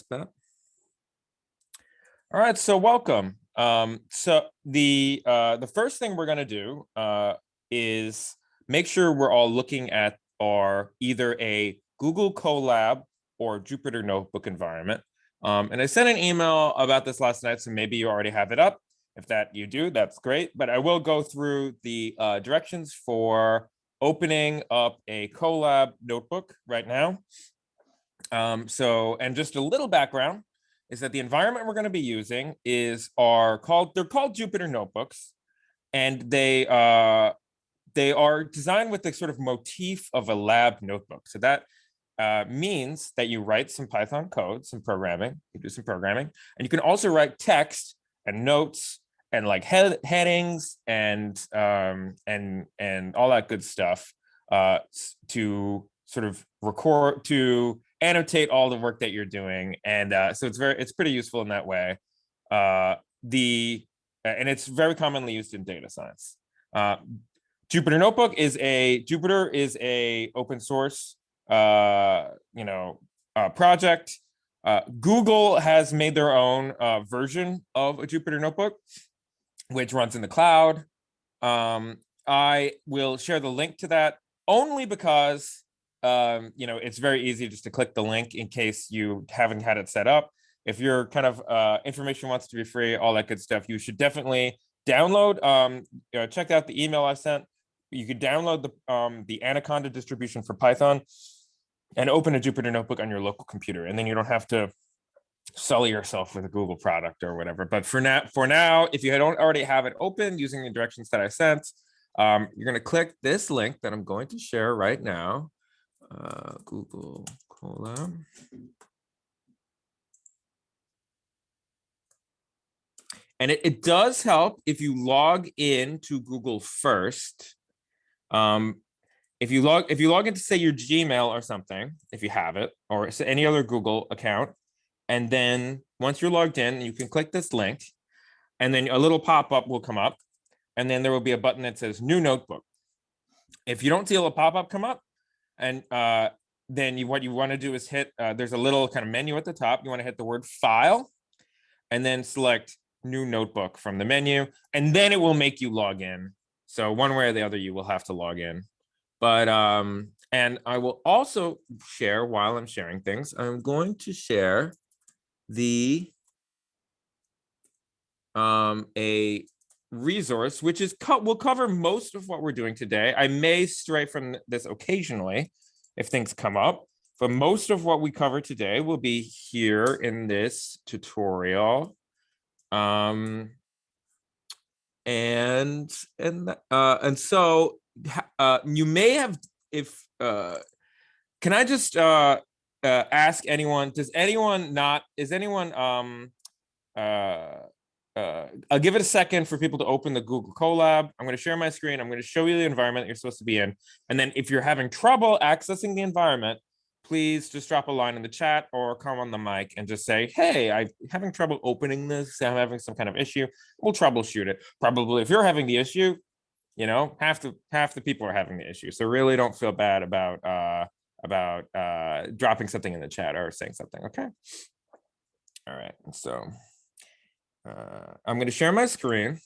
better. All right, so welcome. So the first thing we're going to do is make sure we're all looking at our either a Google Colab or Jupyter Notebook environment. And I sent an email about this last night, so maybe you already have it up. If that you do, that's great. But I will go through the directions for opening up a Colab notebook right now. And just a little background is that the environment we're going to be using they're called Jupyter Notebooks, and they are designed with the sort of motif of a lab notebook. So that means that you write some Python code, some programming, you do some programming, and you can also write text and notes and like headings and all that good stuff to sort of record, to annotate all the work that you're doing. And so it's pretty useful in that way. And it's very commonly used in data science. Jupyter Notebook is a open source project. Google has made their own version of a Jupyter Notebook, which runs in the cloud. I will share the link to that only because it's very easy just to click the link in case you haven't had it set up. If your kind of information wants to be free, all that good stuff, you should definitely download. Check out the email I sent. You could download the Anaconda distribution for Python and open a Jupyter Notebook on your local computer, and then you don't have to sully yourself with a Google product or whatever. But for now, if you don't already have it open using the directions that I sent, you're going to click this link that I'm going to share right now. Google Colab. And it does help if you log in to Google first. If you log into, say, your Gmail or something, if you have it, or any other Google account, and then once you're logged in, you can click this link, and then a little pop-up will come up, and then there will be a button that says New Notebook. If you don't see a pop-up come up, and then what you want to do is hit, there's a little kind of menu at the top. You want to hit the word File, and then select New Notebook from the menu, and then it will make you log in. So one way or the other, you will have to log in. But and I will also share, while I'm sharing things, I'm going to share a resource which will cover most of what we're doing today. I may stray from this occasionally if things come up, but most of what we cover today will be here in this tutorial. And so you may have, can I just ask anyone, I'll give it a second for people to open the Google Colab. I'm going to share my screen. I'm going to show you the environment that you're supposed to be in. And then if you're having trouble accessing the environment, please just drop a line in the chat or come on the mic and just say, hey, I'm having trouble opening this. I'm having some kind of issue. We'll troubleshoot it. Probably if you're having the issue, half the people are having the issue. So really don't feel bad about dropping something in the chat or saying something, okay? All right, so I'm going to share my screen,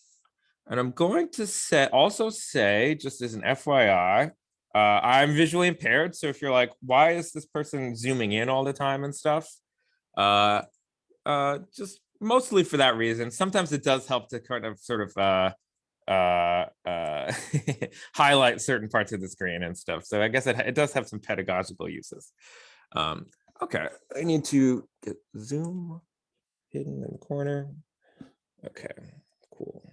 and I'm going to also say, just as an FYI, I'm visually impaired. So if you're like, why is this person zooming in all the time and stuff? Just mostly for that reason. Sometimes it does help to kind of sort of highlight certain parts of the screen and stuff. So I guess it does have some pedagogical uses. Okay, I need to get Zoom hidden in the corner. Okay, cool.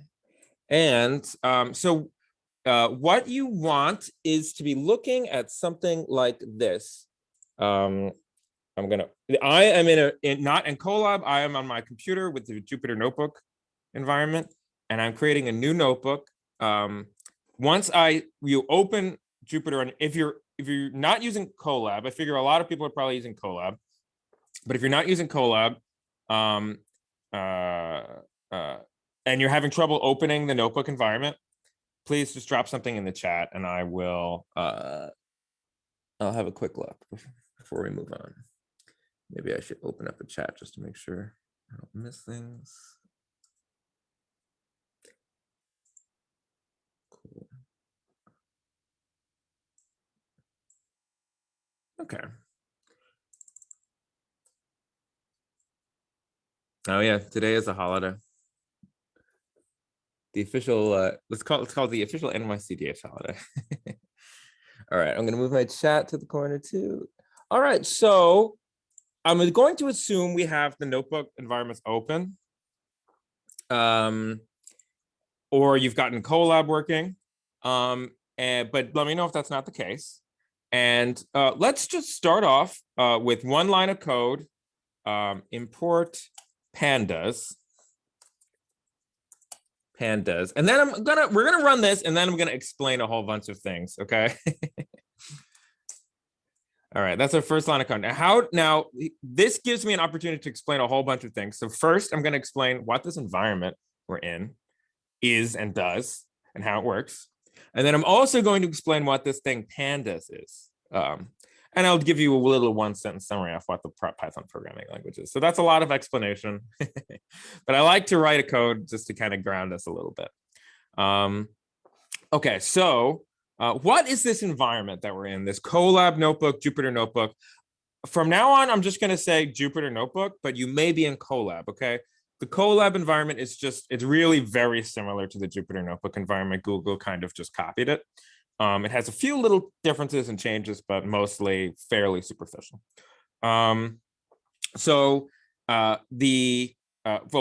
And so what you want is to be looking at something like this. I am not in Colab. I am on my computer with the Jupyter Notebook environment, and I'm creating a new notebook. Once you open Jupyter, and if you're not using Colab, I figure a lot of people are probably using Colab, but if you're not using Colab, and you're having trouble opening the notebook environment, please just drop something in the chat, and I'll have a quick look before we move on. Maybe I should open up a chat just to make sure I don't miss things. Cool. Okay. Oh yeah, today is a holiday. The official, let's call it the official NYCDH holiday. All right, I'm gonna move my chat to the corner too. All right, so I'm going to assume we have the notebook environments open. Or you've gotten Colab working. But let me know if that's not the case. And let's just start off with one line of code, import pandas. And then we're gonna run this, and then I'm gonna explain a whole bunch of things, okay? All right, that's our first line of code. Now, this gives me an opportunity to explain a whole bunch of things. So first, I'm gonna explain what this environment we're in is and does, and how it works. And then I'm also going to explain what this thing pandas is. And I'll give you a little one-sentence summary of what the Python programming language is. So that's a lot of explanation, but I like to write a code just to kind of ground us a little bit. Okay, so what is this environment that we're in? This Colab notebook, Jupyter Notebook. From now on, I'm just going to say Jupyter Notebook, but you may be in Colab, okay? The Colab environment is it's really very similar to the Jupyter Notebook environment. Google kind of just copied it. It has a few little differences and changes, but mostly fairly superficial. Well,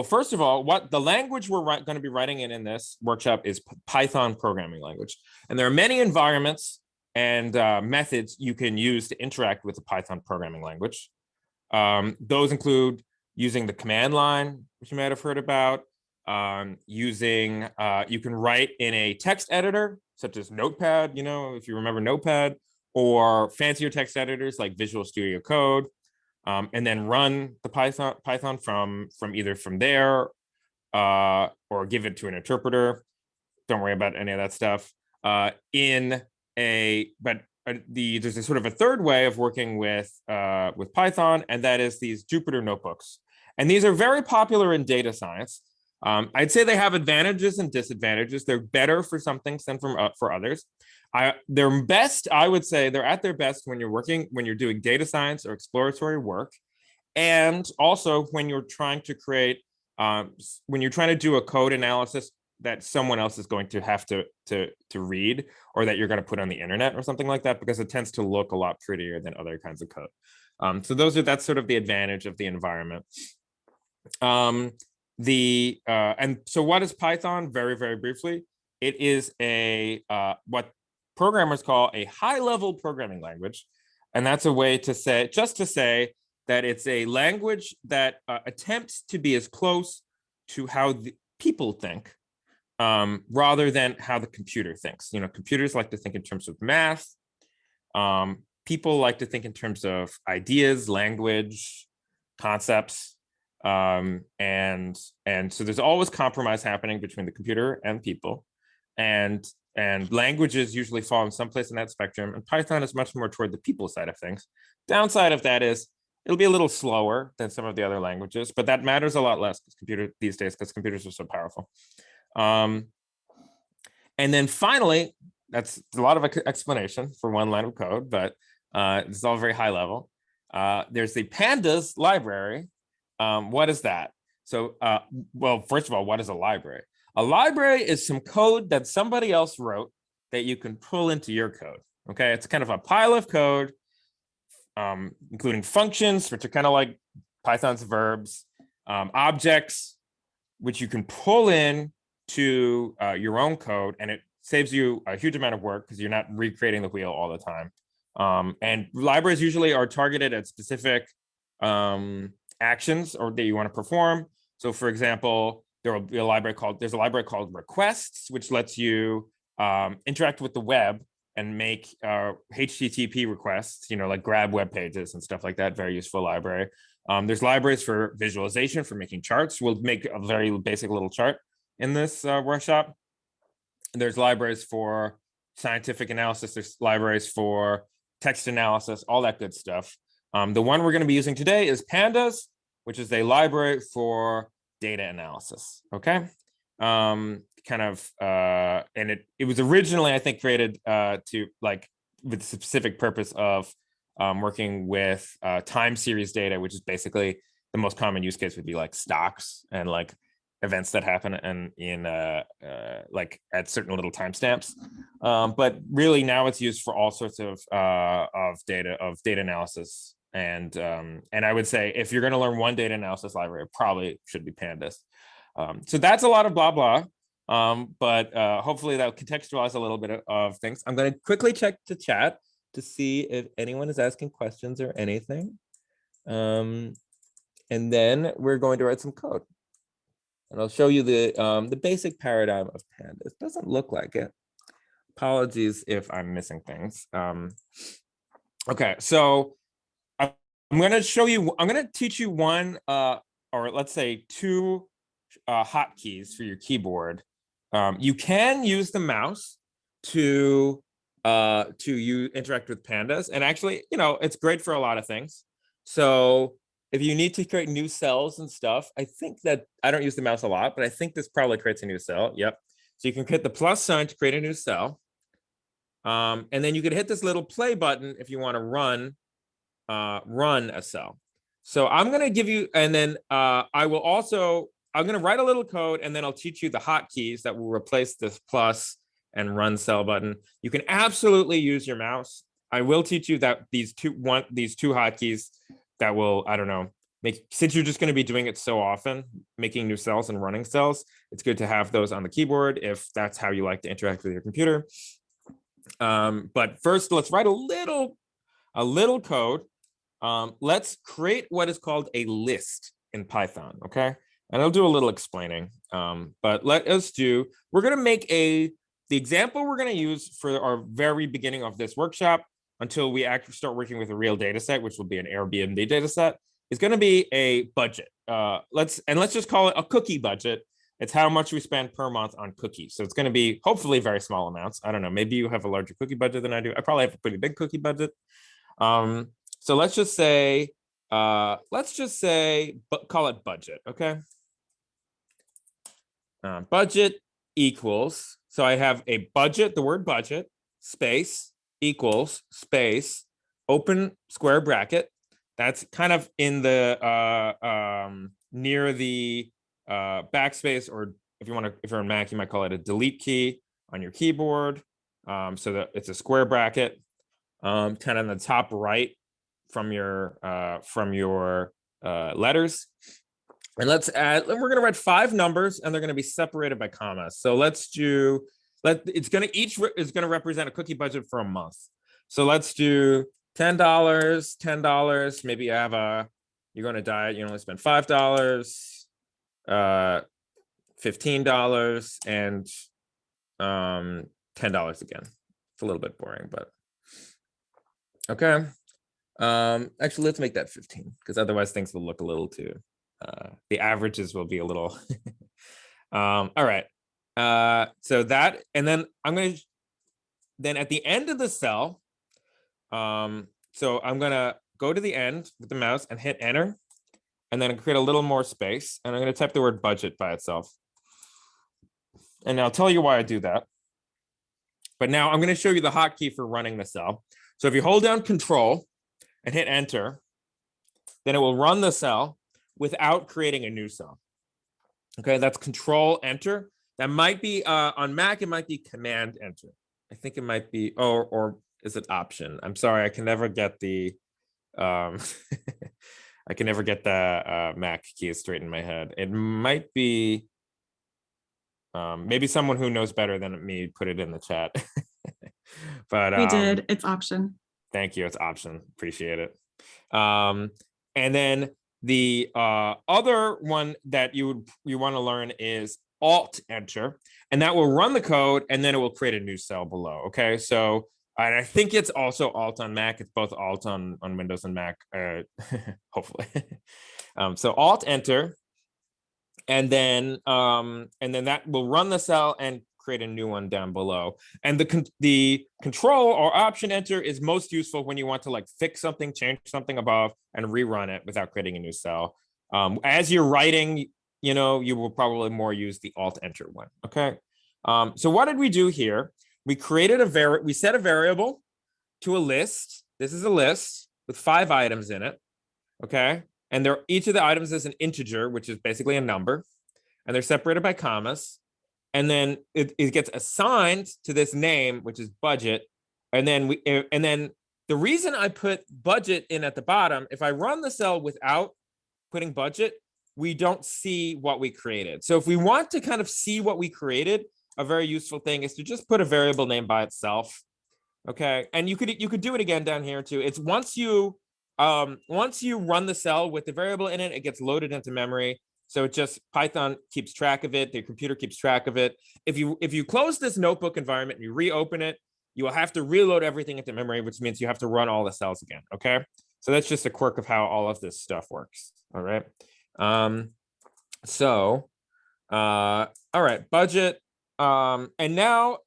first of all, what the language we're going to be writing in this workshop is Python programming language. And there are many environments and methods you can use to interact with the Python programming language. Those include using the command line, which you might have heard about, you can write in a text editor, such as Notepad, if you remember Notepad, or fancier text editors like Visual Studio Code, and then run the Python from either from there or give it to an interpreter. Don't worry about any of that stuff. There's a sort of a third way of working with Python, and that is these Jupyter Notebooks. And these are very popular in data science. I'd say they have advantages and disadvantages. They're better for some things than for others. They're best, I would say, they're at their best when you're doing data science or exploratory work, and also when you're trying to do a code analysis that someone else is going to have to read, or that you're going to put on the internet or something like that, because it tends to look a lot prettier than other kinds of code. So that's sort of the advantage of the environment. And so what is Python? Very, very briefly, it is what programmers call a high-level programming language. And that's a way to say that it's a language that attempts to be as close to how the people think, rather than how the computer thinks. Computers like to think in terms of math. People like to think in terms of ideas, language, concepts. And so there's always compromise happening between the computer and people, and languages usually fall in some place in that spectrum, and Python is much more toward the people side of things. Downside of that is it'll be a little slower than some of the other languages, but that matters a lot less these days because computers are so powerful. And then finally, that's a lot of explanation for one line of code, but it's all very high level. There's the Pandas library. What is that? So, well, first of all, what is a library? A library is some code that somebody else wrote that you can pull into your code. Okay, it's kind of a pile of code, including functions, which are kind of like Python's verbs, objects, which you can pull in to your own code, and it saves you a huge amount of work because you're not recreating the wheel all the time. And libraries usually are targeted at specific actions or that you want to perform. So for example, there's a library called requests, which lets you interact with the web and make HTTP requests, like grab web pages and stuff like that. Very useful library. There's libraries for visualization, for making charts. We'll make a very basic little chart in this workshop. There's libraries for scientific analysis. There's libraries for text analysis, all that good stuff. The one we're going to be using today is Pandas, which is a library for data analysis. Okay. And it was originally, I think, created to like with the specific purpose of working with time series data, which is basically the most common use case would be like stocks and like events that happen and in like at certain little timestamps. But really now it's used for all sorts of data analysis. And I would say if you're going to learn one data analysis library, it probably should be Pandas. So that's a lot of blah blah. But hopefully that will contextualize a little bit of things. I'm going to quickly check the chat to see if anyone is asking questions or anything. And then we're going to write some code. And I'll show you the basic paradigm of Pandas. It doesn't look like it. Apologies if I'm missing things. Okay, so I'm going to teach you one, or let's say two hotkeys for your keyboard. You can use the mouse to interact with Pandas, and actually, it's great for a lot of things. So if you need to create new cells and stuff, I think that I don't use the mouse a lot, but I think this probably creates a new cell. Yep. So you can hit the plus sign to create a new cell. And then you could hit this little play button if you want to run a cell. So I'm going to give you, and then I'm going to write a little code, and then I'll teach you the hotkeys that will replace this plus and run cell button. You can absolutely use your mouse. I will teach you that these two hotkeys that will, I don't know, since you're just going to be doing it so often, making new cells and running cells, it's good to have those on the keyboard if that's how you like to interact with your computer. But first, let's write a little code. Let's create what is called a list in Python, okay? And I'll do a little explaining, but we're going to make the example we're going to use for our very beginning of this workshop until we actually start working with a real data set, which will be an Airbnb data set, is going to be a budget. Let's just call it a cookie budget. It's how much we spend per month on cookies. So it's going to be hopefully very small amounts. I don't know, maybe you have a larger cookie budget than I do. I probably have a pretty big cookie budget. So let's just say, call it budget, okay? Budget equals, so I have a budget, the word budget, space, equals, space, open square bracket. That's kind of in the, near the backspace, or if you're on Mac, you might call it a delete key on your keyboard. So that it's a square bracket, kind of on the top right from your letters. And we're going to write 5 numbers, and they're going to be separated by commas. So it's going to represent a cookie budget for a month. So let's do $10. Maybe you're going to diet, you only spend $5, $15, and $10 again. It's a little bit boring, but okay. Actually, let's make that 15, because otherwise things will look a little too. The averages will be a little. All right. So that, and then then at the end of the cell, so I'm going to go to the end with the mouse and hit enter, and then create a little more space, and I'm going to type the word budget by itself. And I'll tell you why I do that. But now I'm going to show you the hotkey for running the cell. So if you hold down Control and hit enter, then it will run the cell without creating a new cell. Okay, that's Control Enter. That might be on Mac, it might be Command Enter. I think it might be, or is it Option? I'm sorry, I can never get the I can never get the Mac keys straight in my head. It might be maybe someone who knows better than me put it in the chat. But we did. It's Option. Thank you. It's Option. Appreciate it. And then the other one that you want to learn is Alt Enter, and that will run the code, and then it will create a new cell below. Okay, so and I think it's also Alt on Mac. It's both Alt on Windows and Mac, hopefully. So Alt Enter, and then that will run the cell and create a new one down below. And the control or option enter is most useful when you want to like fix something, change something above, and rerun it without creating a new cell. As you're writing, you know, you will probably more use the alt enter one. Okay. So what did we do here? We created we set a variable to a list. This is a list with 5 items in it. Okay. And each of the items is an integer, which is basically a number, and they're separated by commas. And then it gets assigned to this name, which is budget. And then the reason I put budget in at the bottom, if I run the cell without putting budget, we don't see what we created. So if we want to kind of see what we created, a very useful thing is to just put a variable name by itself. Okay. And you could do it again down here too. It's once you run the cell with the variable in it, it gets loaded into memory. So it just, Python keeps track of it. The computer keeps track of it. If you close this notebook environment and you reopen it, you will have to reload everything into memory, which means you have to run all the cells again. Okay. So that's just a quirk of how all of this stuff works. All right. All right, budget. And now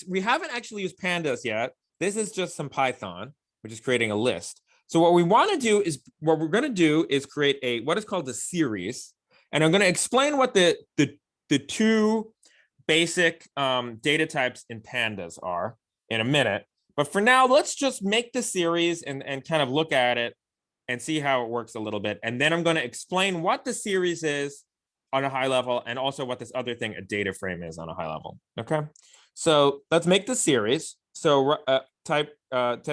we haven't actually used pandas yet. This is just some Python, which is creating a list. So what we're going to do is create what is called a series. And I'm going to explain what the 2 basic data types in pandas are in a minute. But for now, let's just make the series and kind of look at it and see how it works a little bit. And then I'm going to explain what the series is on a high level, and also what this other thing, a data frame, is on a high level. Okay, so let's make the series. So type as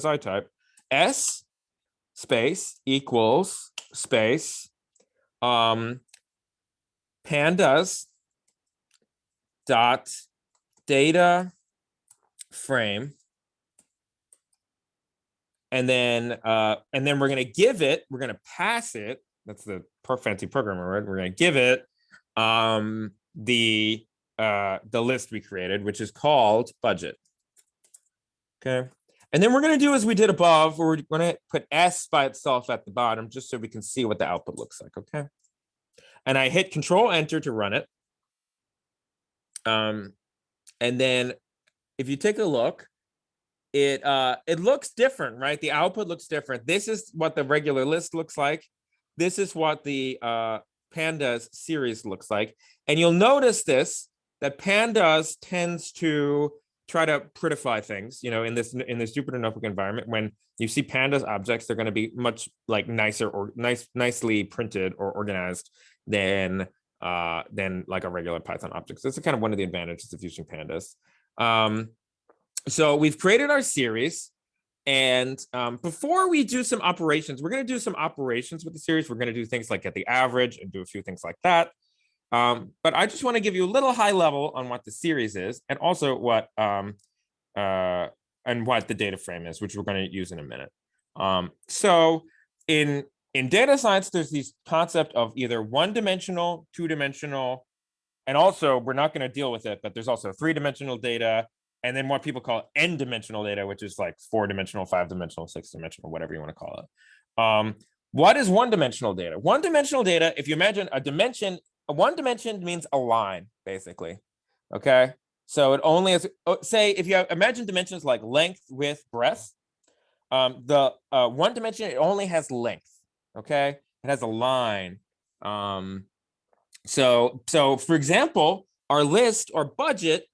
I type, s space equals space pandas dot data frame, and then we're going to pass it. That's the fancy programmer word. We're going to give it the list we created, which is called budget. Okay. And then we're going to do as we did above, where we're going to put S by itself at the bottom, just so we can see what the output looks like. Okay. And I hit Control Enter to run it. And then if you take a look, it looks different, right? The output looks different. This is what the regular list looks like. This is what the pandas series looks like. And you'll notice that pandas tends to try to prettify things, you know, in this Jupyter Notebook environment. When you see pandas objects, they're going to be much like nicer or nicely printed or organized than like a regular Python object. So that's kind of one of the advantages of using pandas. So we've created our series. And before we do some operations, we're going to do some operations with the series. We're going to do things like get the average and do a few things like that. But I just want to give you a little high level on what the series is, and also what the data frame is, which we're going to use in a minute. So in data science, there's this concept of either one-dimensional, two-dimensional, and also we're not going to deal with it, but there's also three-dimensional data. And then what people call n-dimensional data, which is like 4-dimensional, 5-dimensional, 6-dimensional, whatever you want to call it. What is one-dimensional data? One-dimensional data, if you imagine a dimension, one dimension means a line, basically. Okay, so it only has, say, if you imagine dimensions like length, width, breadth, the one dimension, it only has length. Okay, it has a line. So for example, our list or budget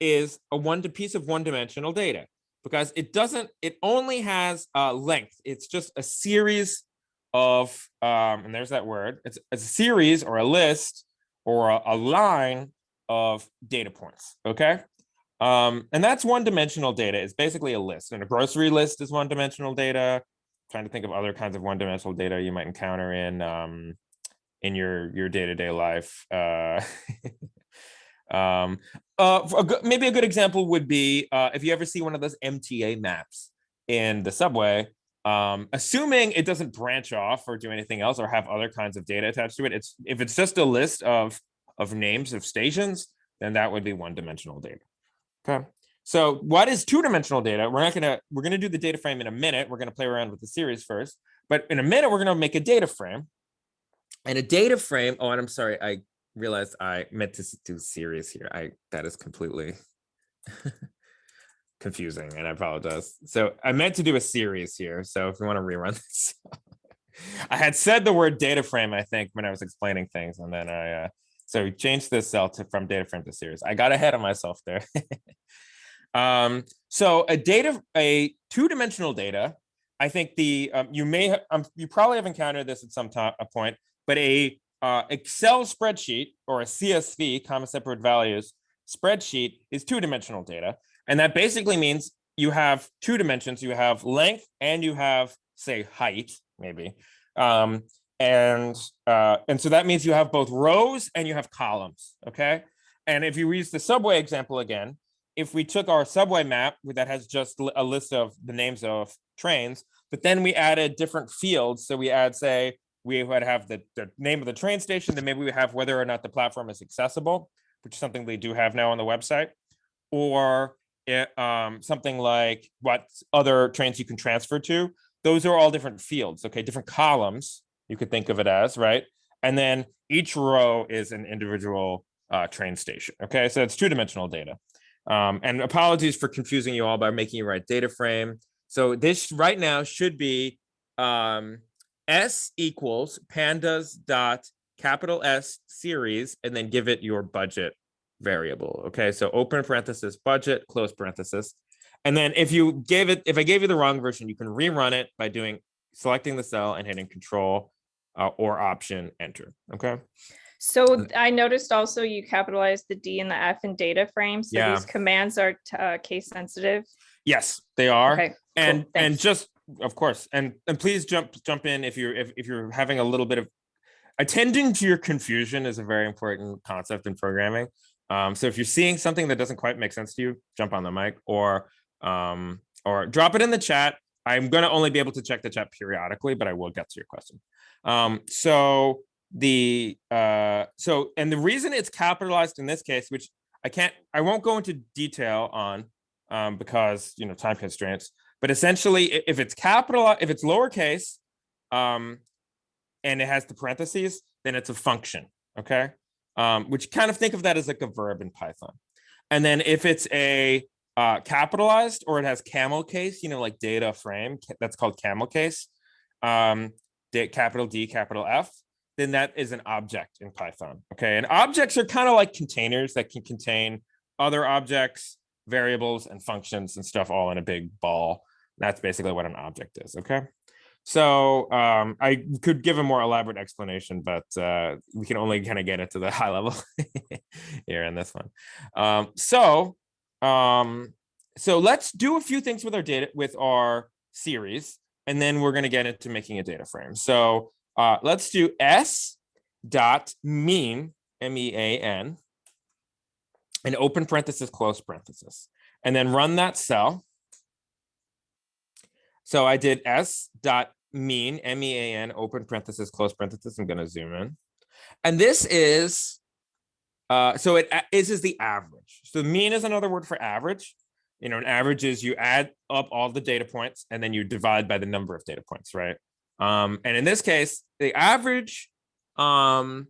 is a piece of one-dimensional data, because it only has length. It's just a series of, and there's that word, it's a series or a list or a line of data points. Okay, and that's one-dimensional data. It's basically a list, and a grocery list is one-dimensional data. I'm trying to think of other kinds of one-dimensional data you might encounter in your day-to-day life. Maybe a good example would be if you ever see one of those MTA maps in the subway, assuming it doesn't branch off or do anything else or have other kinds of data attached to it. If it's just a list of names of stations, then that would be one-dimensional data. Okay. So what is two-dimensional data? We're going to do the data frame in a minute. We're going to play around with the series first, but in a minute we're going to make a data frame. And a data frame, oh, and I'm sorry, I realized I meant to do series here. That is completely confusing, and I apologize. So I meant to do a series here. So if you want to rerun this, I had said the word data frame, I think, when I was explaining things, and then so we changed this cell from data frame to series. I got ahead of myself there. So a two-dimensional data, I think you probably have encountered this at some point, but a Excel spreadsheet or a CSV, comma separated values spreadsheet, is two-dimensional data. And that basically means you have two dimensions. You have length and you have, say, height, maybe. And so that means you have both rows and you have columns, okay? And if you use the subway example again, if we took our subway map that has just a list of the names of trains, but then we added different fields. So we add, say, we would have the name of the train station, then maybe we have whether or not the platform is accessible, which is something they do have now on the website, or something like what other trains you can transfer to. Those are all different fields, okay, different columns, you could think of it as, right? And then each row is an individual train station, okay? So it's two-dimensional data. And apologies for confusing you all by making you write data frame. So this right now should be S equals pandas dot capital S series, and then give it your budget variable. Okay, so open parenthesis budget, close parenthesis. And then if I gave you the wrong version, you can rerun it by selecting the cell and hitting Control or Option Enter. Okay. So I noticed also you capitalized the D and the F in data frame. So Yeah. these commands are case sensitive. Yes, they are. Okay, and cool, and just of course, and please jump in if you're having a little bit of attending to your confusion is a very important concept in programming. So if you're seeing something that doesn't quite make sense to you, jump on the mic or drop it in the chat. I'm going to only be able to check the chat periodically, but I will get to your question. And the reason it's capitalized in this case, which I won't go into detail on because time constraints, but essentially if it's lowercase and it has the parentheses, then it's a function, okay? Which kind of think of that as like a verb in Python. And then if it's a capitalized or it has camel case, like data frame, that's called camel case, capital D, capital F, then that is an object in Python, okay? And objects are kind of like containers that can contain other objects, variables, and functions and stuff all in a big ball. That's basically what an object is, okay? So I could give a more elaborate explanation, but we can only kind of get it to the high level here in this one. So let's do a few things with our series, and then we're going to get into making a data frame. So let's do s dot mean, MEAN, and open parenthesis, close parenthesis, and then run that cell. So I did s dot mean, MEAN, open parenthesis, close parenthesis. I'm going to zoom in. And this is, this is the average. So mean is another word for average. An average is you add up all the data points and then you divide by the number of data points, right? And in this case, the average cookie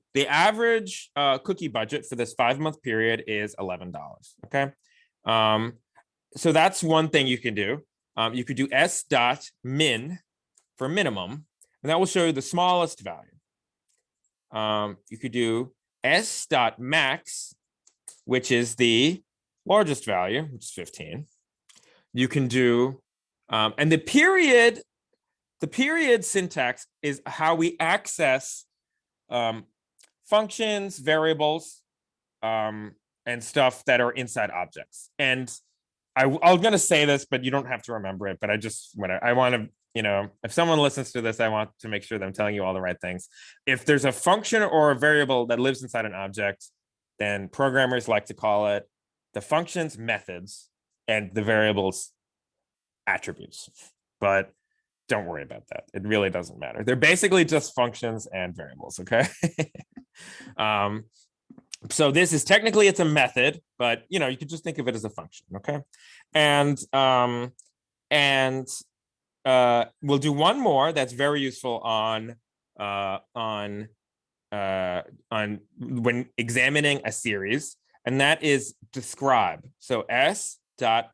budget for this 5-month period is $11, okay? So that's one thing you can do. You could do s dot min for minimum, and that will show you the smallest value. You could do s dot max, which is the largest value, which is 15. You can do, and the period syntax is how we access functions, variables, and stuff that are inside objects. And I'm going to say this, but you don't have to remember it. But I want to, if someone listens to this, I want to make sure that I'm telling you all the right things. If there's a function or a variable that lives inside an object, then programmers like to call it the function's methods and the variable's attributes. But don't worry about that. It really doesn't matter. They're basically just functions and variables, okay? So this is technically it's a method, but you could just think of it as a function, okay? And we'll do one more that's very useful on on when examining a series, and that is describe. So s.describe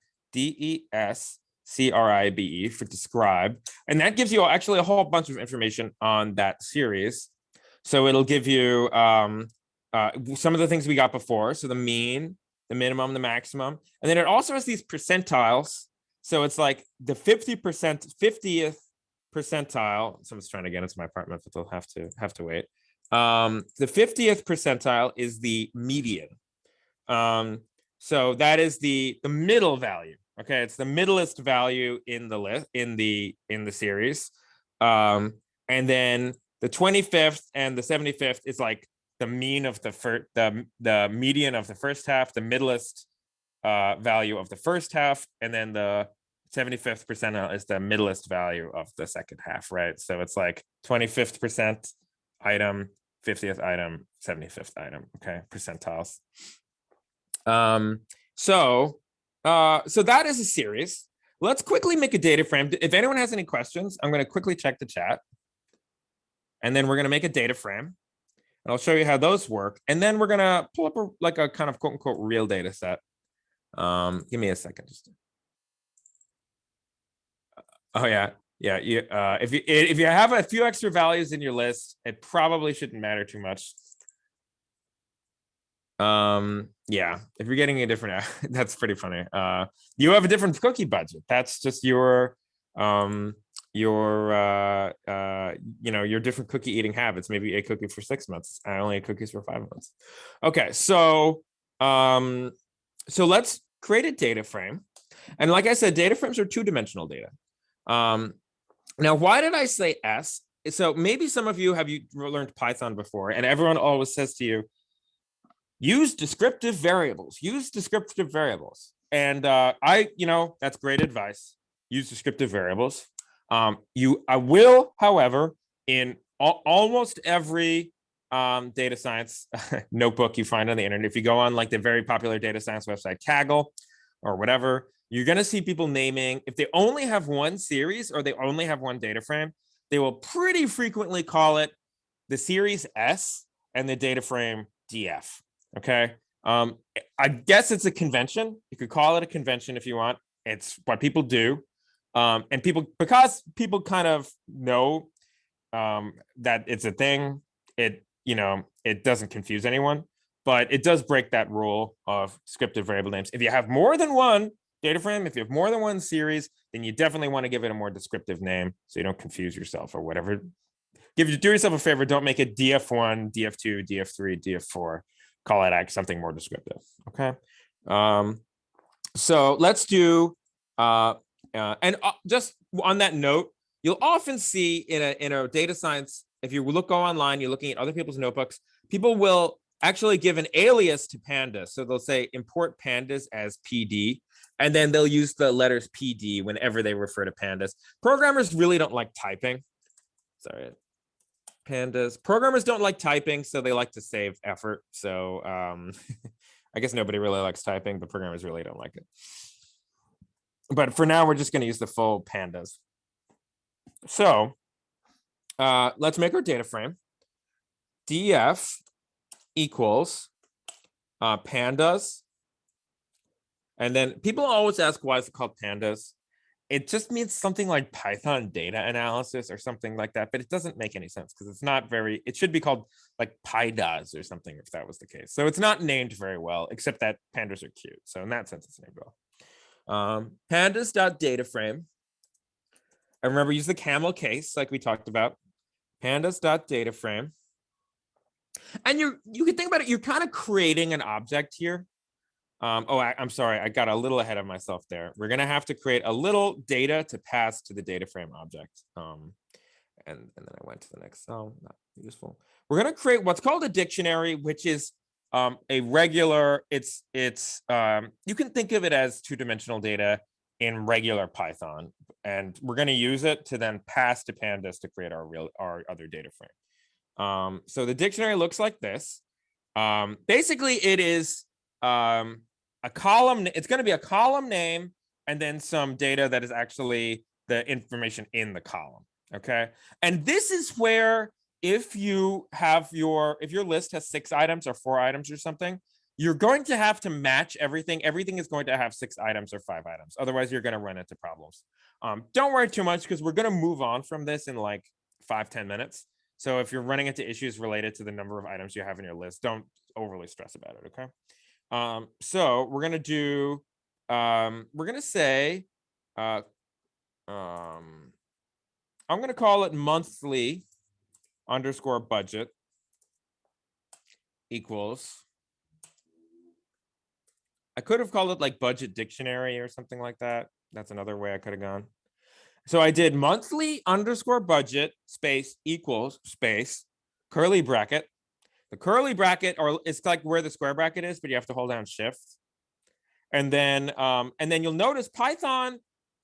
for describe, and that gives you actually a whole bunch of information on that series. So it'll give you some of the things we got before. So the mean, the minimum, the maximum, and then it also has these percentiles. So it's like the 50th percentile. Someone's trying to get into my apartment, but they'll have to wait. The 50th percentile is the median. So that is the middle value. Okay, it's the middlest value in the list in the series. And then the 25th and the 75th is like the mean of the median of the first half, the middlest value of the first half, and then the 75th percentile is the middlest value of the second half, right? So it's like 25th percent item, 50th item, 75th item. Okay, percentiles. So that is a series. Let's quickly make a data frame. If anyone has any questions, I'm going to quickly check the chat. And then we're going to make a data frame. And I'll show you how those work. And then we're going to pull up a kind of quote unquote real data set. Give me a second. Oh yeah. Yeah. If you have a few extra values in your list, it probably shouldn't matter too much. Yeah, if you're getting a different, that's pretty funny. You have a different cookie budget. That's just your different cookie eating habits. Maybe a cookie for 6 months. I only eat cookies for 5 months. Okay, so let's create a data frame. And like I said, data frames are two-dimensional data. Now, why did I say S? So maybe some of you have learned Python before, and everyone always says to you, use descriptive variables, And that's great advice. Use descriptive variables. I will, however, in almost every data science notebook you find on the internet, if you go on like the very popular data science website, Kaggle or whatever, you're going to see people naming, if they only have one series or they only have one data frame, they will pretty frequently call it the series S and the data frame DF. Okay. I guess it's a convention. You could call it a convention if you want. It's what people do. And because people kind of know that it's a thing, it doesn't confuse anyone, but it does break that rule of descriptive variable names. If you have more than one data frame, if you have more than one series, then you definitely want to give it a more descriptive name so you don't confuse yourself or whatever. Do yourself a favor, don't make it DF1, DF2, DF3, DF4. Call it something more descriptive. Okay. So let's do, and just on that note, you'll often see in a data science, if you go online, you're looking at other people's notebooks, people will actually give an alias to Pandas. So they'll say import Pandas as PD, and then they'll use the letters PD whenever they refer to Pandas. Programmers really don't like typing. Sorry. Pandas. Programmers don't like typing, so they like to save effort. So I guess nobody really likes typing, but programmers really don't like it. But for now, we're just going to use the full Pandas. So let's make our data frame. DF equals Pandas. And then people always ask, why is it called Pandas? It just means something like Python data analysis or something like that, but it doesn't make any sense because it's not it should be called like Pandas or something if that was the case. So it's not named very well, except that pandas are cute. So in that sense, it's named well. Pandas.dataframe. I remember use the camel case like we talked about. Pandas.dataframe. And you can think about it, you're kind of creating an object here. I'm sorry, I got a little ahead of myself there. We're going to have to create a little data to pass to the data frame object. And then I went to the next cell, not useful. We're going to create what's called a dictionary, which is a regular, you can think of it as two-dimensional data in regular Python. And we're going to use it to then pass to Pandas to create our other data frame. So the dictionary looks like this. Basically, it is a column. It's going to be a column name and then some data that is actually the information in the column. Okay. And this is where if you have if your list has 6 items or 4 items or something, you're going to have to match everything. Everything is going to have 6 items or 5 items. Otherwise, you're going to run into problems. Don't worry too much because we're going to move on from this in like 5-10 minutes. So if you're running into issues related to the number of items you have in your list, don't overly stress about it, okay? So we're going to do, we're going to say, I'm going to call it monthly underscore budget equals, I could have called it like budget dictionary or something like that. That's another way I could have gone. So I did monthly underscore budget space equals space curly bracket. The curly bracket, or it's like where the square bracket is, but you have to hold down shift. And then you'll notice Python,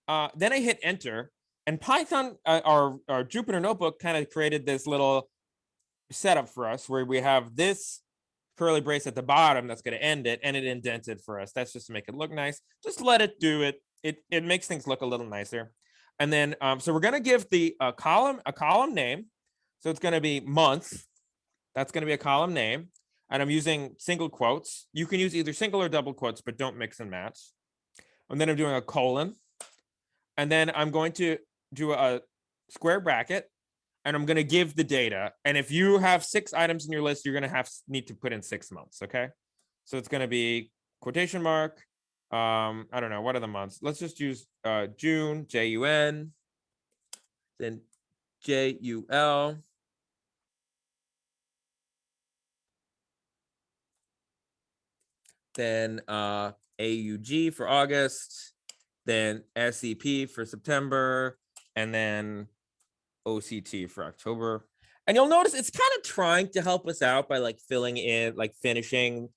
then I hit enter, and Python, our Jupyter Notebook kind of created this little setup for us where we have this curly brace at the bottom that's going to end it, and it indented for us. That's just to make it look nice. Just let it do it. It makes things look a little nicer. And then, so we're going to give the column a column name. So it's going to be month. That's going to be a column name. And I'm using single quotes. You can use either single or double quotes, but don't mix and match. And then I'm doing a colon. And then I'm going to do a square bracket. And I'm going to give the data. And if you have 6 items in your list, you're going to need to put in 6 months. Okay. So it's going to be quotation mark. I don't know. What are the months? Let's just use June, Jun, then Jul, then AUG for August, then SEP for September, and then OCT for October. And you'll notice it's kind of trying to help us out by like filling in, like finishing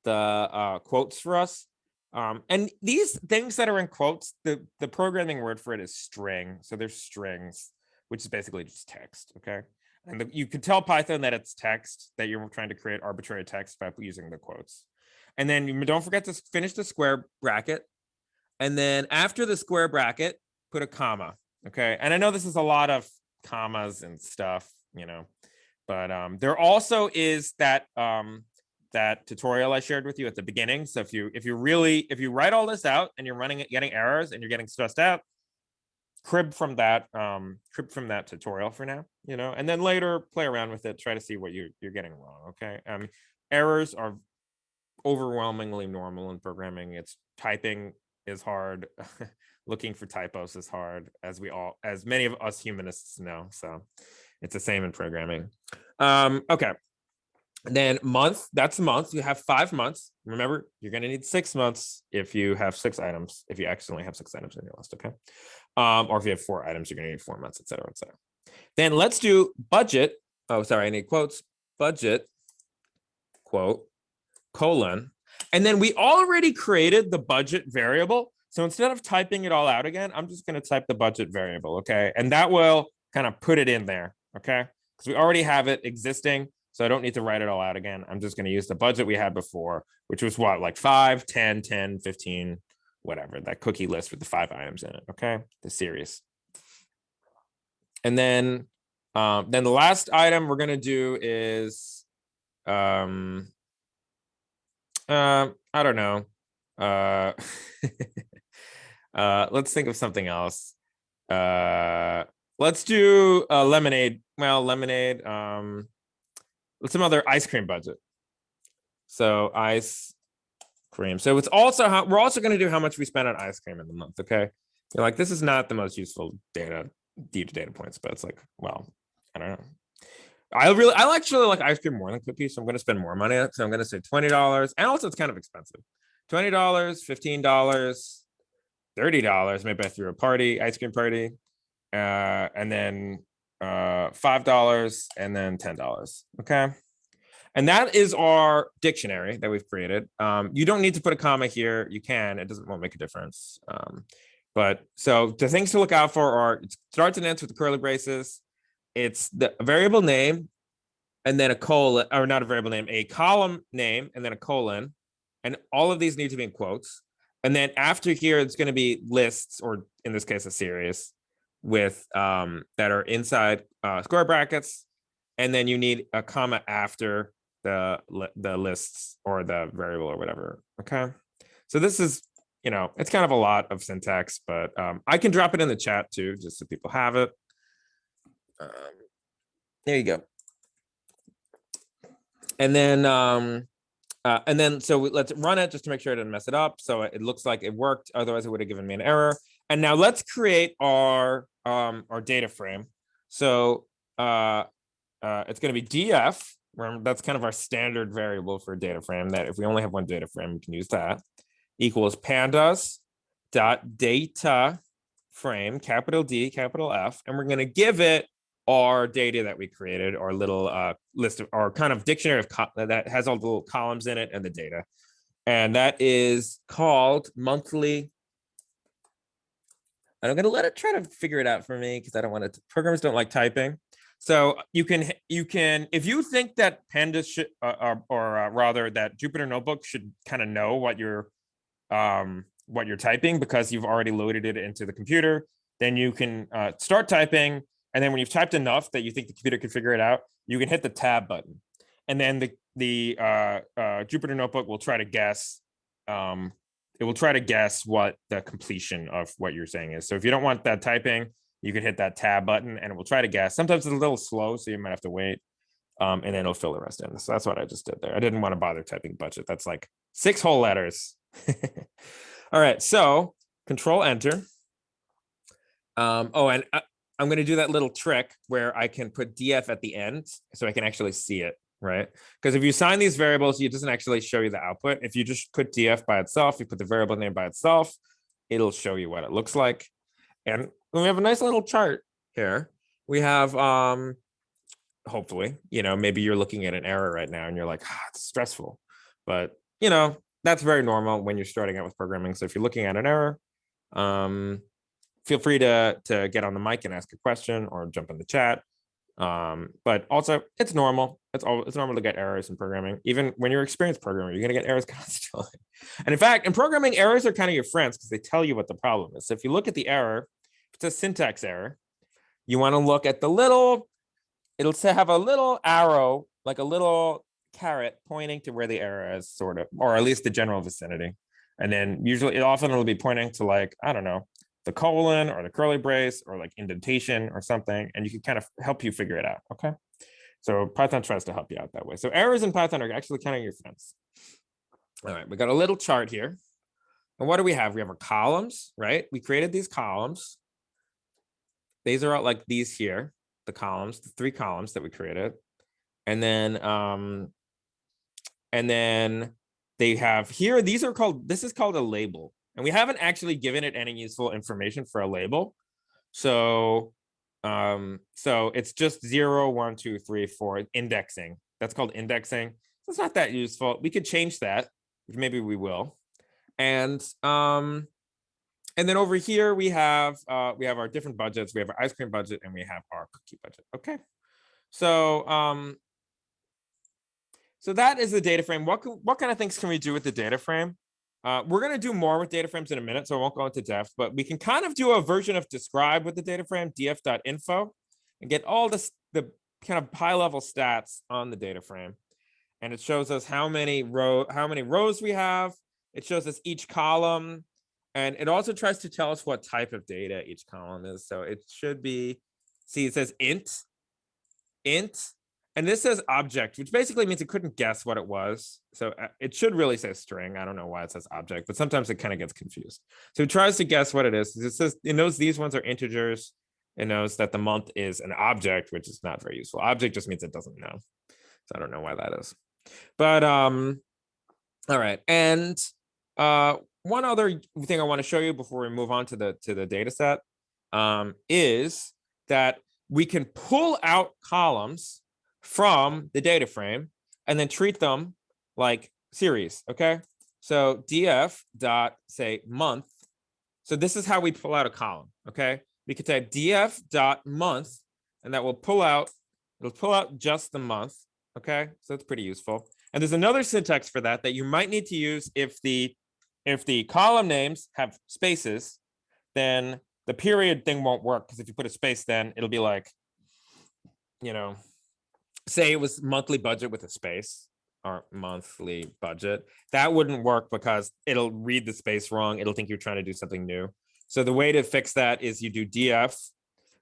the quotes for us. And these things that are in quotes, the programming word for it is string. So there's strings, which is basically just text, okay? And you can tell Python that it's text, that you're trying to create arbitrary text by using the quotes. And then you don't forget to finish the square bracket. And then after the square bracket, put a comma, okay? And I know this is a lot of commas and stuff, you know, but there also is that that tutorial I shared with you at the beginning. So if you write all this out and you're getting errors and you're getting stressed out, crib from that tutorial for now, you know, and then later play around with it, try to see what you're getting wrong. Okay. Errors are overwhelmingly normal in programming. It's typing is hard. Looking for typos is hard, as many of us humanists know. So it's the same in programming. Okay. And then month, that's a month. You have 5 months. Remember, you're going to need 6 months if you have 6 items, if you accidentally have 6 items in your list, okay? Or if you have 4 items, you're going to need 4 months, et cetera, et cetera. Then let's do budget. Oh, sorry, I need quotes. Budget, quote, colon. And then we already created the budget variable. So instead of typing it all out again, I'm just going to type the budget variable, okay? And that will kind of put it in there, okay? Because we already have it existing. So I don't need to write it all out again. I'm just going to use the budget we had before, which was what, like 5, 10, 10, 15, whatever, that cookie list with the 5 items in it. Okay. The series. And then the last item we're going to do is, I don't know. Let's think of something else. Let's do lemonade. Well, lemonade, some other ice cream budget. So ice cream. So it's also we're also going to do how much we spend on ice cream in the month. Okay. You're like, this is not the most useful data points, but it's like, well, I don't know. I actually like ice cream more than cookies, so I'm going to spend more money on it. So I'm going to say $20, and also it's kind of expensive. $20, $15, $30. Maybe I threw a party, ice cream party, and then $5 and then $10. Okay. And that is our dictionary that we've created. You don't need to put a comma here. You can, won't make a difference. But so the things to look out for are, it starts and ends with the curly braces. It's the variable name and then a colon, or not a variable name, a column name and then a colon. And all of these need to be in quotes. And then after here, it's going to be lists, or in this case, a series with that are inside square brackets. and then you need a comma after the lists or the variable or whatever. Okay, so this is, it's kind of a lot of syntax, but I can drop it in the chat too, just so people have it. There you go. And then so let's run it just to make sure I didn't mess it up. So it looks like it worked. Otherwise, it would have given me an error. And now let's create our data frame. So it's going to be df. That's kind of our standard variable for a data frame. That if we only have one data frame, we can use that. Equals pandas dot data frame, capital D, capital F, and we're going to give it our data that we created, our little list of our kind of dictionary of that has all the little columns in it and the data. And that is called monthly. And I'm going to let it try to figure it out for me because I don't want to. Programmers don't like typing. So you can if you think that Pandas should or rather that Jupyter Notebook should kind of know what you're typing because you've already loaded it into the computer, then you can start typing. And then when you've typed enough that you think the computer can figure it out, you can hit the tab button. And then the Jupyter Notebook will try to guess. It will try to guess what the completion of what you're saying is. So if you don't want that typing, you can hit that tab button and it will try to guess. Sometimes it's a little slow, so you might have to wait. And then it'll fill the rest in. So that's what I just did there. I didn't want to bother typing budget. That's like 6 whole letters. All right, so Control Enter. And I'm going to do that little trick where I can put df at the end so I can actually see it, right? Because if you assign these variables, it doesn't actually show you the output. If you just put df by itself, you put the variable name by itself, it'll show you what it looks like. And we have a nice little chart here. We have, hopefully, maybe you're looking at an error right now and you're like, it's stressful. But, that's very normal when you're starting out with programming. So if you're looking at an error, feel free to get on the mic and ask a question or jump in the chat. But also, it's normal. It's normal to get errors in programming. Even when you're an experienced programmer, you're going to get errors constantly. And in fact, in programming, errors are kind of your friends because they tell you what the problem is. So if you look at the error, if it's a syntax error, you want to look at it'll have a little arrow, like a little caret pointing to where the error is, sort of, or at least the general vicinity. And then often it'll be pointing to, like, I don't know, the colon or the curly brace or like indentation or something, and you can kind of help you figure it out. Okay, so Python tries to help you out that way. So errors in Python are actually kind of your friends. All right, we got a little chart here, and what do we have? We have our columns, right? We created these columns. These are like these here, the columns, the 3 columns that we created, and then they have here. This is called a label. And we haven't actually given it any useful information for a label. So it's just 0, 1, 2, 3, 4 indexing. That's called indexing. So it's not that useful. We could change that, which maybe we will. And then over here we have our different budgets. We have our ice cream budget and we have our cookie budget. Okay. So so that is the data frame. What kind of things can we do with the data frame? We're going to do more with data frames in a minute, so I won't go into depth, but we can kind of do a version of describe with the data frame, df.info, and get all the kind of high level stats on the data frame. And it shows us how many rows we have. It shows us each column, and it also tries to tell us what type of data each column is. So it should be, see, it says int, and this says object, which basically means it couldn't guess what it was. So it should really say string. I don't know why it says object, but sometimes it kind of gets confused. So it tries to guess what it is. It knows these ones are integers. It knows that the month is an object, which is not very useful. Object just means it doesn't know. So I don't know why that is. But all right. And one other thing I want to show you before we move on to the data set is that we can pull out columns from the data frame and then treat them like series. Okay, so df dot say month. So this is how we pull out a column. Okay, we could type df dot month and that will pull out, it'll pull out just the month. Okay, so that's pretty useful. And there's another syntax for that you might need to use if the column names have spaces, then the period thing won't work, because if you put a space, then it'll be like, say it was monthly budget with a space, or monthly budget, that wouldn't work because it'll read the space wrong. It'll think you're trying to do something new. So the way to fix that is you do df,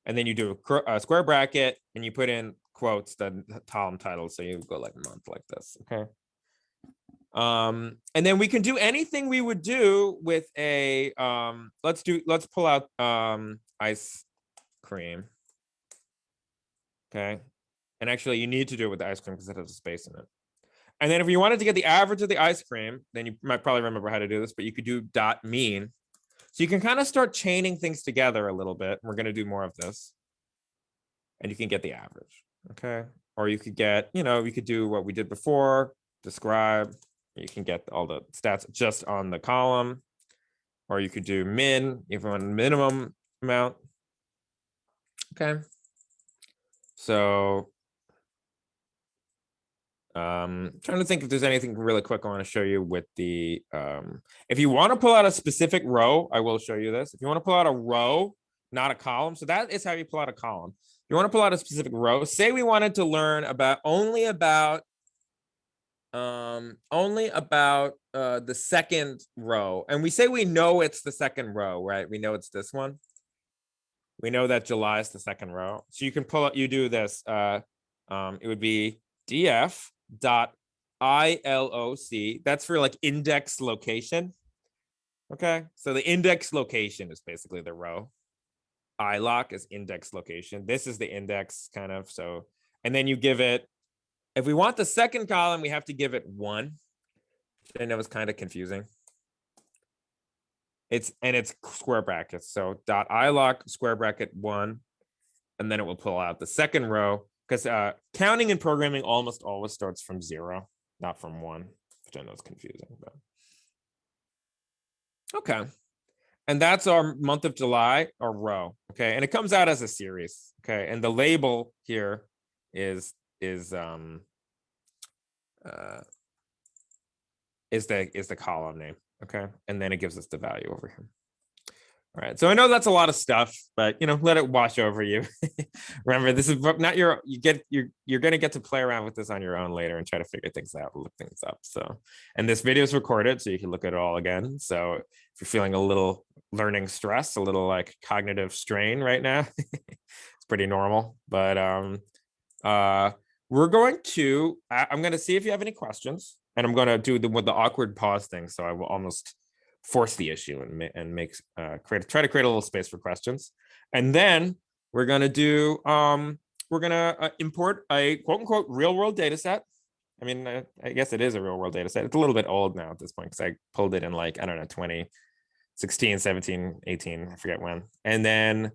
and then you do a square bracket, and you put in quotes the column title. So you go like month like this, okay? And then we can do anything we would do with a let's pull out ice cream. Okay. And actually you need to do it with the ice cream because it has a space in it. And then if you wanted to get the average of the ice cream, then you might probably remember how to do this, but you could do dot mean. So you can kind of start chaining things together a little bit. We're going to do more of this. And you can get the average. Okay. Or you could get, you could do what we did before, describe. You can get all the stats just on the column. Or you could do min, if you want minimum amount. Okay. So trying to think if there's anything really quick I want to show you with the if you want to pull out a specific row, I will show you this. If you want to pull out a row, not a column, so that is how you pull out a column. You want to pull out a specific row. Say we wanted to learn only about the second row, and we say we know it's the second row, right? We know it's this one. We know that July is the second row, so you can pull out. You do this. It would be df dot ILOC. That's for like index location. Okay, so the index location is basically the row. iloc is index location. This is the index kind of. So, and then you give it. If we want the second column, we have to give it 1. I know it's kind of confusing. It's square brackets. So dot iloc square bracket 1, and then it will pull out the second row, because counting and programming almost always starts from 0, not from 1, which I know is confusing. But okay, and that's our month of July, our row. Okay, and it comes out as a series. Okay, and the label here is the column name. Okay, and then it gives us the value over here. All right, so I know that's a lot of stuff, but let it wash over you. Remember, this is not you're going to get to play around with this on your own later and try to figure things out, look things up. So, and this video is recorded, so you can look at it all again. So if you're feeling a little learning stress, a little like cognitive strain right now, it's pretty normal. But we're going to I'm going to see if you have any questions, and I'm going to do with the awkward pause thing. So I will almost force the issue and try to create a little space for questions. And then we're going to do import a quote unquote real world data set. I mean, I guess it is a real world data set. It's a little bit old now at this point because I pulled it in like, I don't know, 2016, 17, 18, I forget when. And then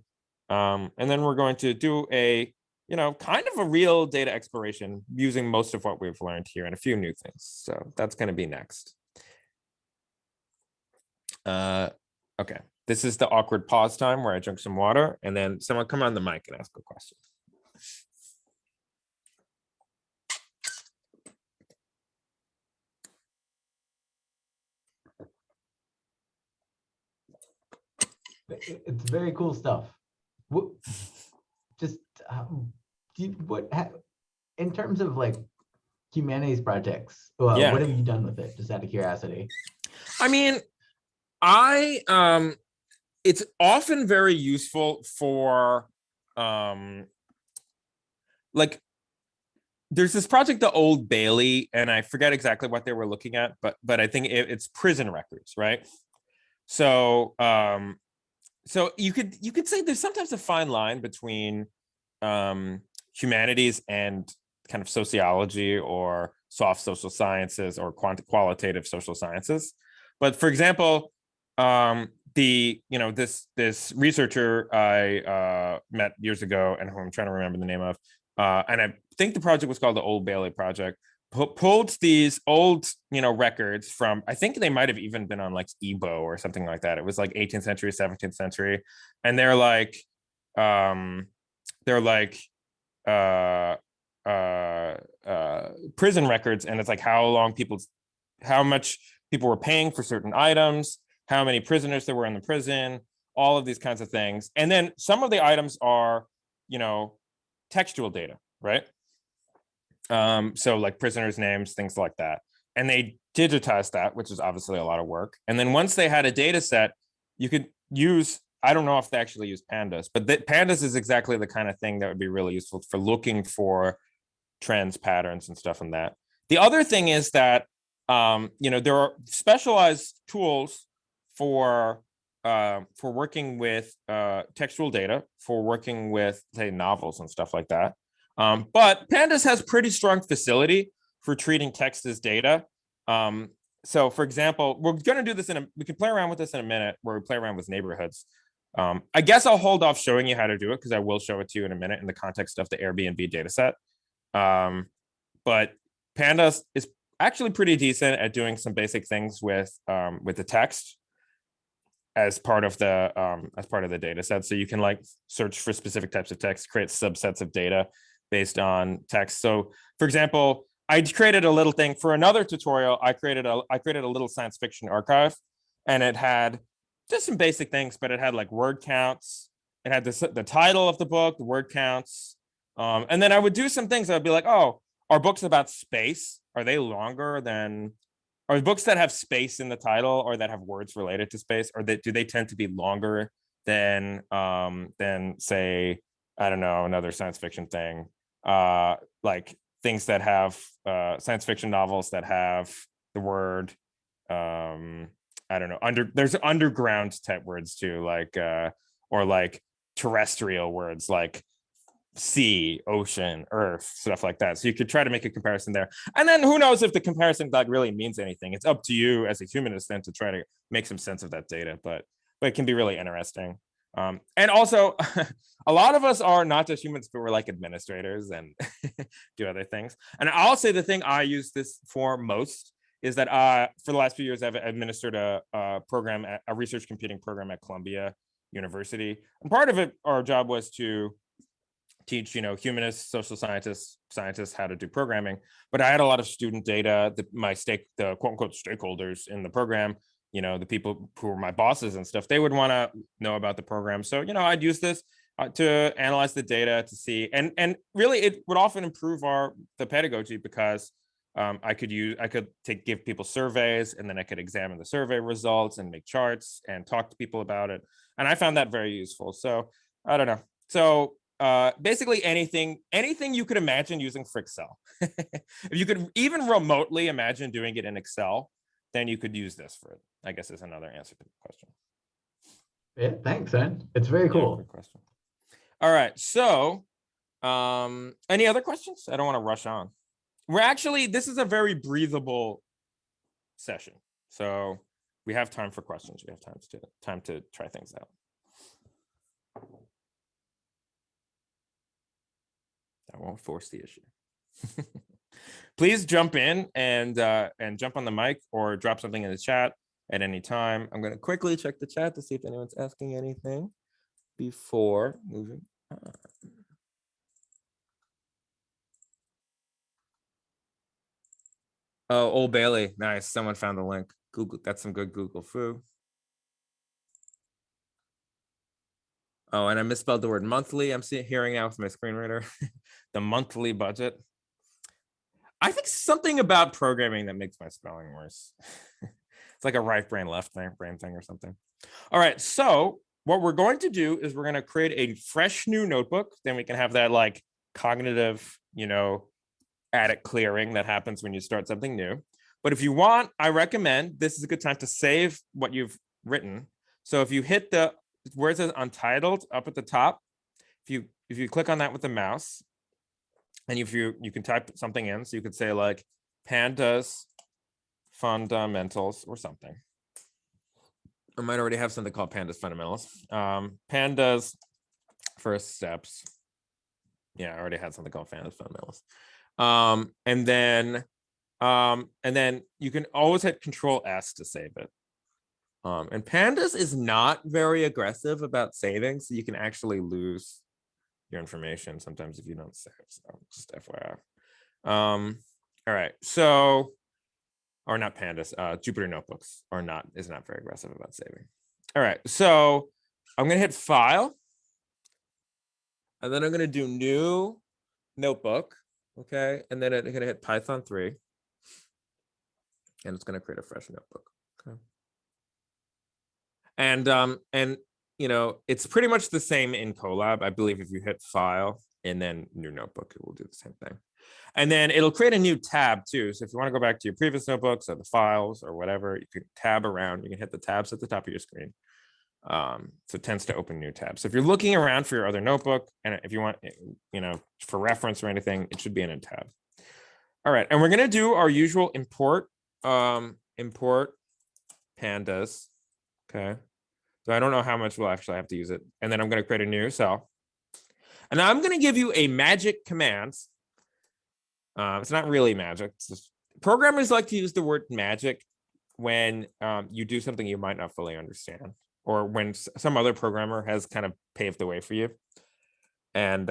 we're going to do a kind of a real data exploration using most of what we've learned here and a few new things. So that's going to be next. Okay, this is the awkward pause time where I drink some water, and then someone come on the mic and ask a question. It's very cool stuff. Just in terms of like humanities projects, what have you done with it? Just out of curiosity. I mean, it's often very useful for like there's this project, the Old Bailey, and I forget exactly what they were looking at, but I think it's prison records, right? So so you could say there's sometimes a fine line between humanities and kind of sociology or soft social sciences or qualitative social sciences. But for example, this researcher I met years ago, and who I'm trying to remember the name of, and I think the project was called the Old Bailey Project, pulled these old records from, I think they might have even been on like Igbo or something like that. It was like 18th century, 17th century, and they're like prison records, and it's like how much people were paying for certain items, how many prisoners there were in the prison, all of these kinds of things. And then some of the items are, textual data, right? So like prisoners' names, things like that. And they digitized that, which is obviously a lot of work. And then once they had a data set, you could use, I don't know if they actually use Pandas, but Pandas is exactly the kind of thing that would be really useful for looking for trends, patterns, and stuff in that. The other thing is that, there are specialized tools for working with textual data, for working with, say, novels and stuff like that. But Pandas has pretty strong facility for treating text as data. So for example, we're going to do this we can play around with this in a minute, where we play around with neighborhoods. I guess I'll hold off showing you how to do it because I will show it to you in a minute in the context of the Airbnb data set. But Pandas is actually pretty decent at doing some basic things with the text as part of the data set. So you can like search for specific types of text, create subsets of data based on text. So for example, I created a little thing for another tutorial. I created a little science fiction archive, and it had just some basic things, but it had like word counts. It had the title of the book, the word counts. And then I would do some things. I'd be like, oh, are books about space? Are they longer than, are books that have space in the title or that have words related to space, or do they tend to be longer than say, I don't know, another science fiction thing, like things that have science fiction novels that have the word, I don't know, there's underground type words too, like or like terrestrial words like sea, ocean, earth, stuff like that. So you could try to make a comparison there. And then who knows if the comparison like really means anything. It's up to you as a humanist then to try to make some sense of that data, but it can be really interesting. And also, a lot of us are not just humans, but we're like administrators and do other things. And I'll say the thing I use this for most is that for the last few years, I've administered a program, a research computing program at Columbia University. And part of it, our job was to teach, humanists, social scientists how to do programming. But I had a lot of student data, the quote unquote stakeholders in the program, the people who were my bosses and stuff, they would want to know about the program. So, I'd use this to analyze the data to see, and really it would often improve the pedagogy because I could give people surveys, and then I could examine the survey results and make charts and talk to people about it. And I found that very useful. So I don't know. So basically anything you could imagine using for Excel. If you could even remotely imagine doing it in Excel, then you could use this for it, I guess, is another answer to the question. Yeah, thanks, man. It's very cool. Good question. All right. So any other questions? I don't want to rush on. This is a very breathable session. So we have time for questions. We have time to try things out. I won't force the issue. Please jump in and jump on the mic or drop something in the chat at any time. I'm going to quickly check the chat to see if anyone's asking anything before moving on. Oh, Old Bailey. Nice. Someone found the link. Google. That's some good Google foo. Oh, and I misspelled the word monthly. I'm hearing now with my screen reader. The monthly budget. I think something about programming that makes my spelling worse. It's like a right brain, left brain thing or something. All right. So what we're going to do is we're going to create a fresh new notebook. Then we can have that like cognitive, attic clearing that happens when you start something new. But if you want, I recommend this is a good time to save what you've written. So if you hit where it says untitled up at the top, if you click on that with the mouse, and if you can type something in, so you could say like Pandas fundamentals or something. I might already have something called Pandas fundamentals. Pandas first steps. Yeah, I already had something called Pandas fundamentals. And then you can always hit Control S to save it. And Pandas is not very aggressive about saving, so you can actually lose your information sometimes if you don't save. So just FYI. All right. So, or not Pandas. Jupyter Notebooks is not very aggressive about saving. All right. So I'm gonna hit File, and then I'm gonna do New Notebook. Okay, and then it's gonna hit Python 3. And it's gonna create a fresh notebook. Okay. And you know, it's pretty much the same in Colab. I believe if you hit file and then new notebook, it will do the same thing. And then it'll create a new tab too. So if you want to go back to your previous notebooks or the files or whatever, you can tab around. You can hit the tabs at the top of your screen. So it tends to open new tabs. So if you're looking around for your other notebook, and if you want, you know, for reference or anything, it should be in a tab. All right, and we're gonna do our usual import pandas. Okay, so I don't know how much we'll actually have to use it, and then I'm going to create a new cell, and now I'm going to give you a magic command. It's not really magic. It's just, programmers like to use the word magic when you do something you might not fully understand, or when some other programmer has kind of paved the way for you, and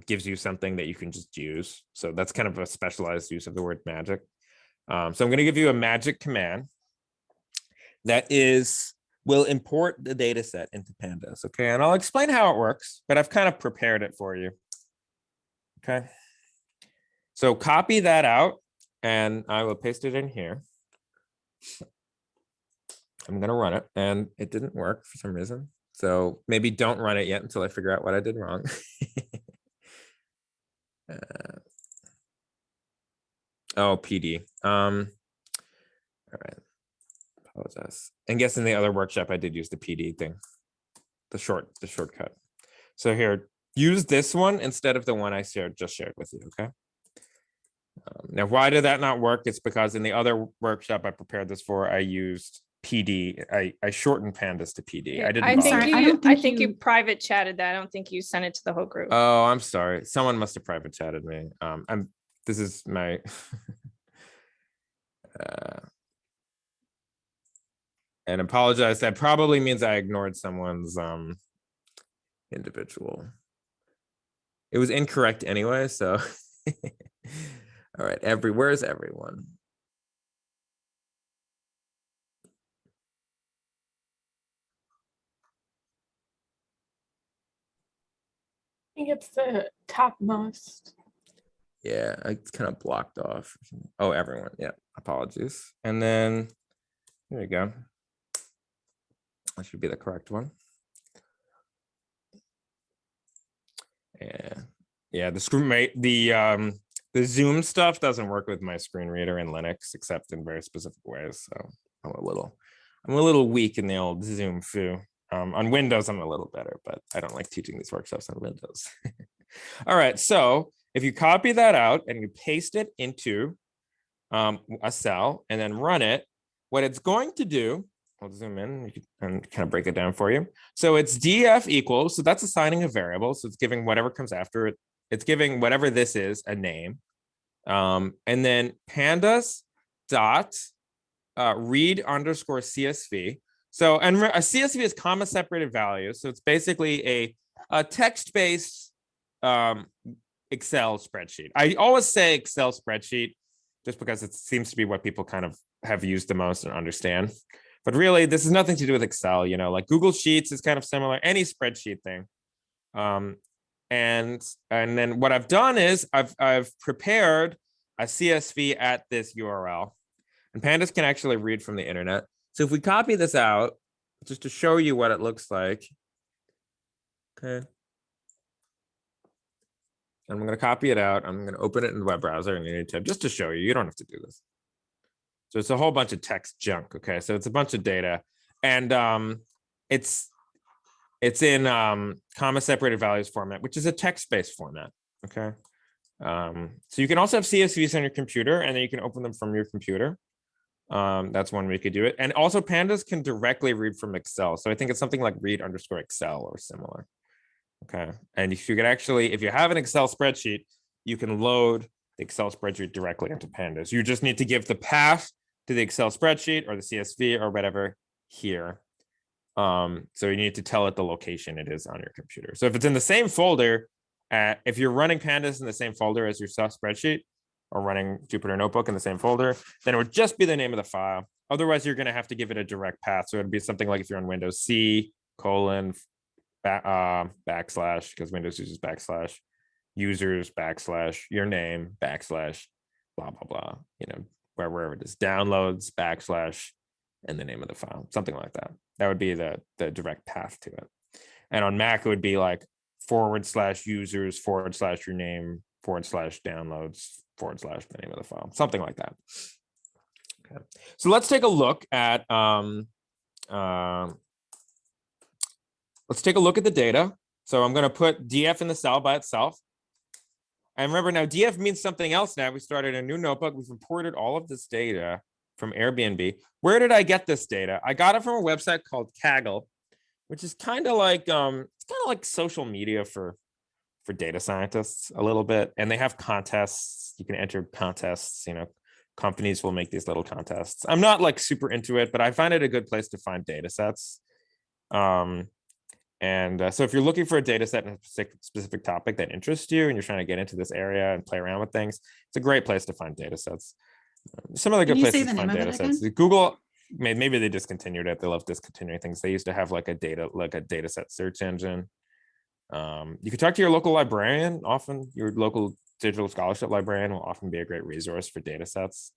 gives you something that you can just use. So that's kind of a specialized use of the word magic. So I'm going to give you a magic command that will import the data set into Pandas. Okay, and I'll explain how it works, but I've kind of prepared it for you. Okay, so copy that out and I will paste it in here. I'm going to run it, and it didn't work for some reason. So maybe don't run it yet until I figure out what I did wrong. Oh, PD. All right. Apologize. And guess in the other workshop, I did use the PD thing, the shortcut. So here, use this one instead of the one I just shared with you. Okay. Now, why did that not work? It's because in the other workshop I prepared this for, I used PD. I shortened Pandas to PD. I didn't. I think you private chatted that. I don't think you sent it to the whole group. Oh, I'm sorry. Someone must have private chatted me. This is my. And apologize. That probably means I ignored someone's individual. It was incorrect anyway. So, all right. Where's everyone? I think it's the topmost. Yeah, it's kind of blocked off. Oh, everyone. Yeah, apologies. And then here we go. That should be the correct one. Yeah, the Zoom stuff doesn't work with my screen reader in Linux, except in very specific ways. So I'm a little weak in the old Zoom foo. On Windows, I'm a little better, but I don't like teaching these workshops on Windows. All right, so if you copy that out and you paste it into a cell and then run it, what it's going to do, I'll zoom in and kind of break it down for you. So it's df equals, so that's assigning a variable. So it's giving whatever comes after it. It's giving whatever this is a name. And then pandas dot read underscore CSV. So, and a CSV is comma separated values. So it's basically a text-based Excel spreadsheet. I always say Excel spreadsheet just because it seems to be what people kind of have used the most and understand. But really, this has nothing to do with Excel. You know, like Google Sheets is kind of similar, any spreadsheet thing. And then what I've done is I've prepared a CSV at this URL, and Pandas can actually read from the internet. So if we copy this out, just to show you what it looks like, okay. I'm going to copy it out. I'm going to open it in the web browser and any tab just to show you. You don't have to do this. So it's a whole bunch of text junk. Okay, so it's a bunch of data, and it's in comma separated values format, which is a text-based format. Okay, so you can also have CSVs on your computer, and then you can open them from your computer. That's one way you could do it. And also Pandas can directly read from Excel. So I think it's something like read underscore Excel or similar. Okay, and if you could actually, if you have an Excel spreadsheet, you can load the Excel spreadsheet directly into Pandas. You just need to give the path to the Excel spreadsheet or the CSV or whatever here. So you need to tell it the location it is on your computer. So if it's in the same folder, if you're running Pandas in the same folder as your spreadsheet or running Jupyter Notebook in the same folder, then it would just be the name of the file. Otherwise, you're going to have to give it a direct path. So it'd be something like if you're on Windows C:\backslash, because Windows uses backslash, users / your name / blah, blah, blah, wherever it is, downloads / and the name of the file, something like that. That would be the direct path to it. And on Mac, it would be like /users / your name / downloads / the name of the file, something like that. Okay. So let's take a look at the data. So I'm going to put df in the cell by itself. And remember now, df means something else now. We started a new notebook. We've imported all of this data from Airbnb. Where did I get this data? I got it from a website called Kaggle, which is kind of like social media for data scientists a little bit. And they have contests. You can enter contests. Companies will make these little contests. I'm not like super into it, but I find it a good place to find data sets. So if you're looking for a data set in a specific topic that interests you and you're trying to get into this area and play around with things, it's a great place to find data sets. Some other good places to find data sets. Google, maybe they discontinued it. They love discontinuing things. They used to have like a data set search engine. You could talk to your local librarian. Often your local digital scholarship librarian will often be a great resource for data sets.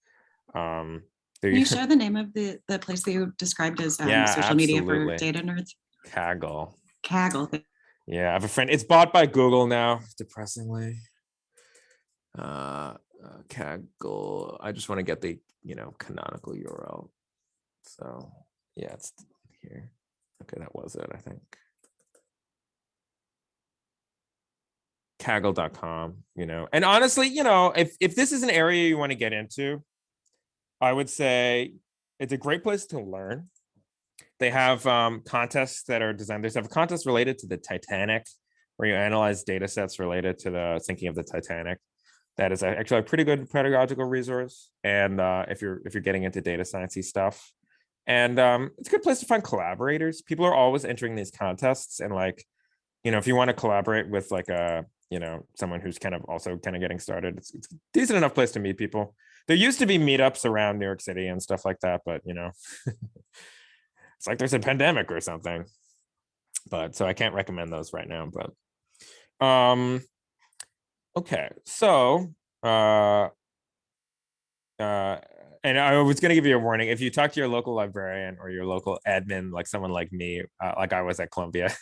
Can you share the name of the place that you described as social media for data nerds? Kaggle. Yeah, I have a friend. It's bought by Google now, depressingly. Kaggle. I just want to get the canonical URL. So yeah, it's here. Okay, that was it, I think. Kaggle.com, and honestly, if this is an area you want to get into, I would say it's a great place to learn. They have contests that are designed. They have a contest related to the Titanic, where you analyze data sets related to the sinking of the Titanic. That is actually a pretty good pedagogical resource. And if you're getting into data sciencey stuff, and it's a good place to find collaborators. People are always entering these contests, and if you want to collaborate with like someone who's also getting started, it's a decent enough place to meet people. There used to be meetups around New York City and stuff like that, but it's like there's a pandemic or something. But so I can't recommend those right now. But okay, so and I was going to give you a warning. If you talk to your local librarian or your local admin, like someone like me, like I was at Columbia,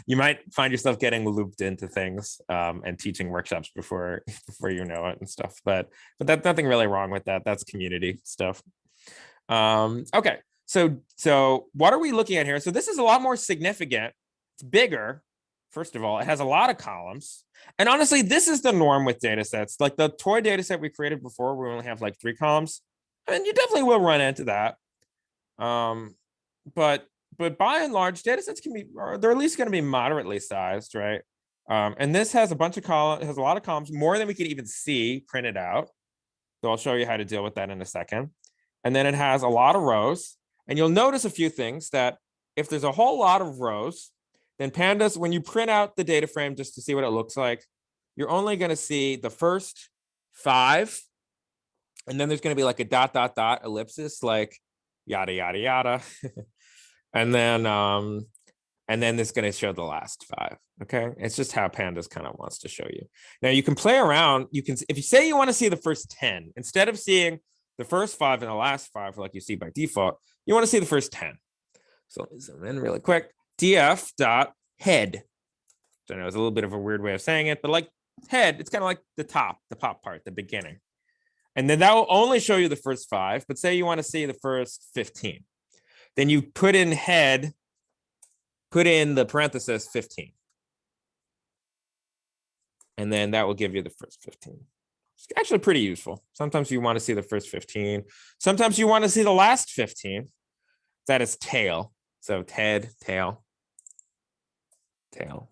you might find yourself getting looped into things and teaching workshops before you know it and stuff. But that's nothing really wrong with that. That's community stuff. Okay, so what are we looking at here? So this is a lot more significant. It's bigger. First of all, it has a lot of columns. And honestly, this is the norm with data sets. Like the toy data set we created before, we only have like 3 columns. And you definitely will run into that. But by and large, data sets they're at least going to be moderately sized, right? And this has a bunch of columns, has a lot of columns, more than we can even see printed out. So I'll show you how to deal with that in a second. And then it has a lot of rows. And you'll notice a few things, that if there's a whole lot of rows, then Pandas, when you print out the data frame just to see what it looks like, you're only going to see the first 5. And then there's going to be like a ... ellipsis, like yada, yada, yada. and then it's going to show the last 5. Okay. It's just how Pandas kind of wants to show you. Now you can play around. If you say you want to see the first 10, instead of seeing the first 5 and the last 5, like you see by default, you want to see the first 10. So let me zoom in really quick. df.head. So I know it's a little bit of a weird way of saying it, but like head, it's kind of like the pop part, the beginning. And then that will only show you the first 5, but say you want to see the first 15. Then you put in head, put in the parenthesis 15. And then that will give you the first 15. It's actually pretty useful. Sometimes you want to see the first 15. Sometimes you want to see the last 15. That is tail. So head, tail. That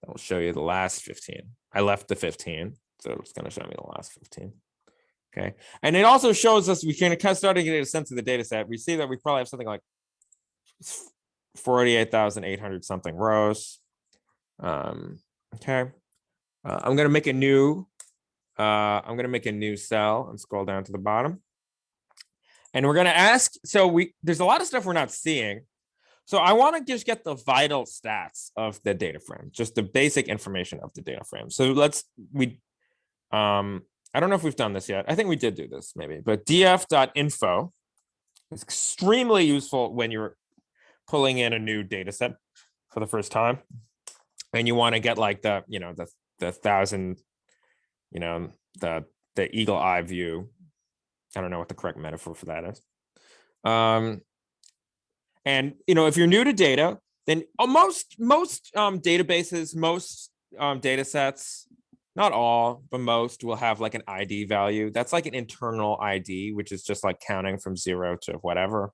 will show you the last 15. I left the 15, so it's going to show me the last 15. Okay, and it also shows us, we can kind of start to get a sense of the data set. We see that we probably have something like 48,800 something rows. Okay, I'm going to make a new cell and scroll down to the bottom. And we're going to ask, so there's a lot of stuff we're not seeing, So I want to just get the vital stats of the data frame, just the basic information of the data frame. So I don't know if we've done this yet. I think we did do this maybe, but df.info is extremely useful when you're pulling in a new data set for the first time. And you want to get like the 1,000, the eagle eye view. I don't know what the correct metaphor for that is. And if you're new to data, then most databases, most data sets, not all, but most will have like an ID value. That's like an internal ID, which is just like counting from 0 to whatever.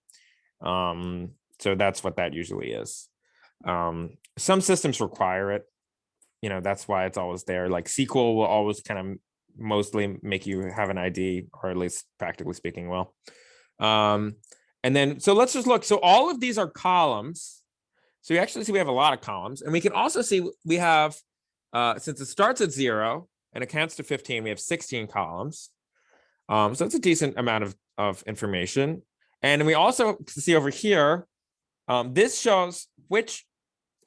So that's what that usually is. Some systems require it. That's why it's always there. Like SQL will always kind of mostly make you have an ID, or at least practically speaking will. And then, so let's just look. So all of these are columns. So you actually see we have a lot of columns. And we can also see we have, since it starts at 0 and it counts to 15, we have 16 columns. So it's a decent amount of information. And we also see over here, this shows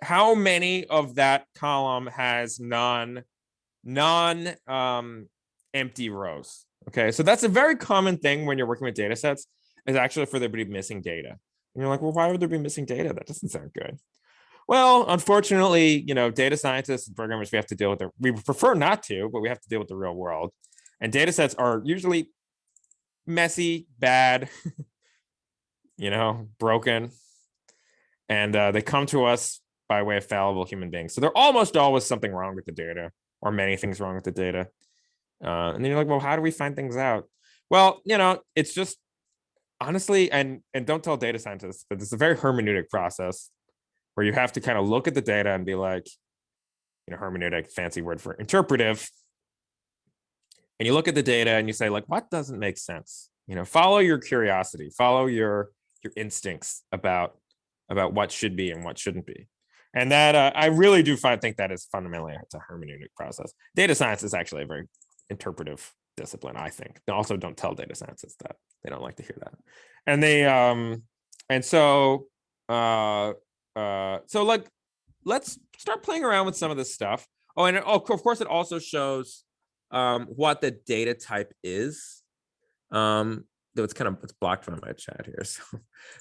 how many of that column has non-empty rows. Okay, so that's a very common thing when you're working with data sets, is actually for there to be missing data. And you're like, well, why would there be missing data? That doesn't sound good. Well, unfortunately, data scientists and programmers, we have to deal with we prefer not to, but we have to deal with the real world. And data sets are usually messy, bad, broken. And they come to us by way of fallible human beings. So there almost always something wrong with the data, or many things wrong with the data. And then you're like, well, how do we find things out? Well, it's just honestly, and don't tell data scientists, but it's a very hermeneutic process where you have to kind of look at the data and be like, hermeneutic, fancy word for interpretive. And you look at the data and you say, like, what doesn't make sense? Follow your curiosity, follow your instincts about what should be and what shouldn't be. And that I really do think that is fundamentally, it's a hermeneutic process. Data science is actually a very interpretive discipline, I think. Also, don't tell data scientists that. They don't like to hear that. And let's start playing around with some of this stuff. Oh, and of course, it also shows what the data type is. Though it's blocked from my chat here. So,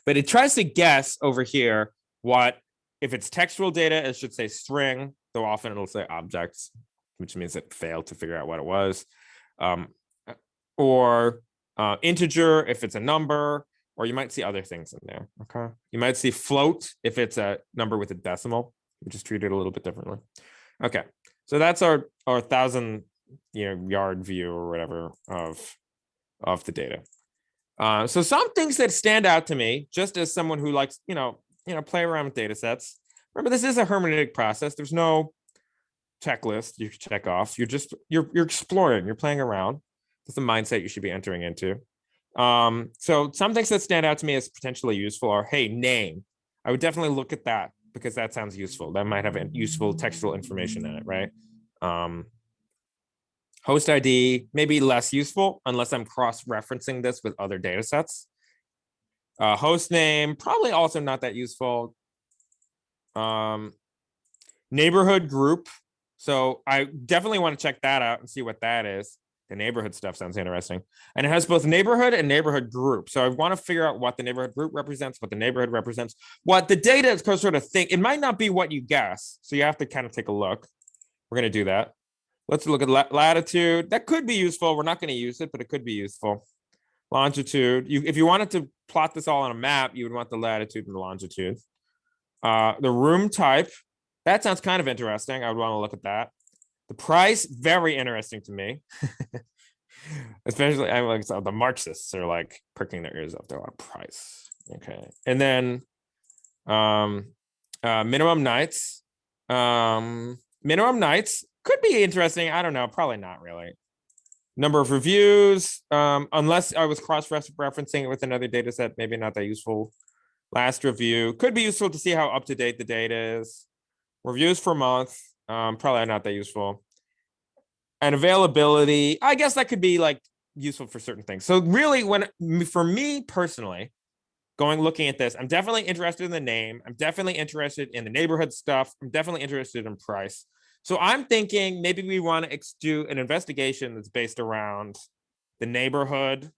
but it tries to guess over here what, if it's textual data, it should say string, though often it'll say objects, which means it failed to figure out what it was. Or integer if it's a number, or you might see other things in there. Okay, you might see float if it's a number with a decimal, which is treated a little bit differently. Okay, so that's our 1,000 yard view or whatever of the data. So some things that stand out to me, just as someone who likes play around with data sets. Remember, this is a hermeneutic process. There's no checklist you can check off. You're exploring. You're playing around. That's the mindset you should be entering into. So some things that stand out to me as potentially useful are, hey, name. I would definitely look at that because that sounds useful. That might have useful textual information in it, right? Host ID, maybe less useful unless I'm cross-referencing this with other data sets. Host name, probably also not that useful. Neighborhood group. So I definitely want to check that out and see what that is. The neighborhood stuff sounds interesting. And it has both neighborhood and neighborhood group. So I want to figure out what the neighborhood group represents, what the neighborhood represents, what the data is sort of think. It might not be what you guess. So you have to kind of take a look. We're going to do that. Let's look at latitude. That could be useful. We're not going to use it, but it could be useful. Longitude. If you wanted to plot this all on a map, you would want the latitude and the longitude. The room type. That sounds kind of interesting. I would want to look at that. The price, very interesting to me. Especially, I'm like, so the Marxists are like pricking their ears up. They're like, price. Okay. And then minimum nights. Minimum nights could be interesting. I don't know. Probably not really. Number of reviews, unless I was cross-referencing it with another data set, maybe not that useful. Last review could be useful to see how up-to-date the data is. Reviews per month, probably not that useful. And availability, I guess that could be like useful for certain things. So really, for me personally, looking at this, I'm definitely interested in the name. I'm definitely interested in the neighborhood stuff. I'm definitely interested in price. So I'm thinking maybe we want to do an investigation that's based around the neighborhood,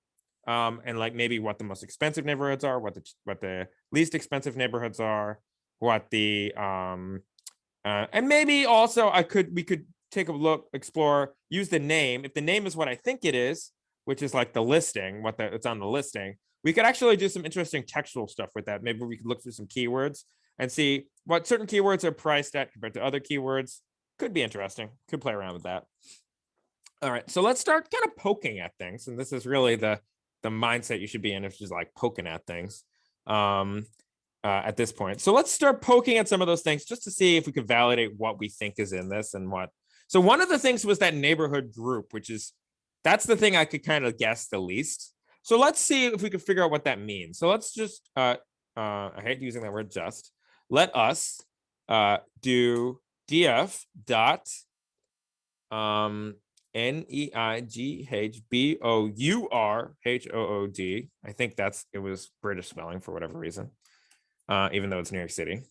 and like maybe what the most expensive neighborhoods are, what the least expensive neighborhoods are, what the and maybe also we could take a look, explore, use the name. If the name is what I think it is, which is like the listing, it's on the listing, we could actually do some interesting textual stuff with that. Maybe we could look through some keywords and see what certain keywords are priced at compared to other keywords. Could be interesting. Could play around with that. All right, so let's start kind of poking at things. And this is really the mindset you should be in, if she's like poking at things at this point. So let's start poking at some of those things just to see if we could validate what we think is in this and what. So one of the things was that neighborhood group, that's the thing I could kind of guess the least. So let's see if we can figure out what that means. So let's just, I hate using that word just, let us do df dot NEIGHBOURHOOD. I think it was British spelling for whatever reason, even though it's New York City.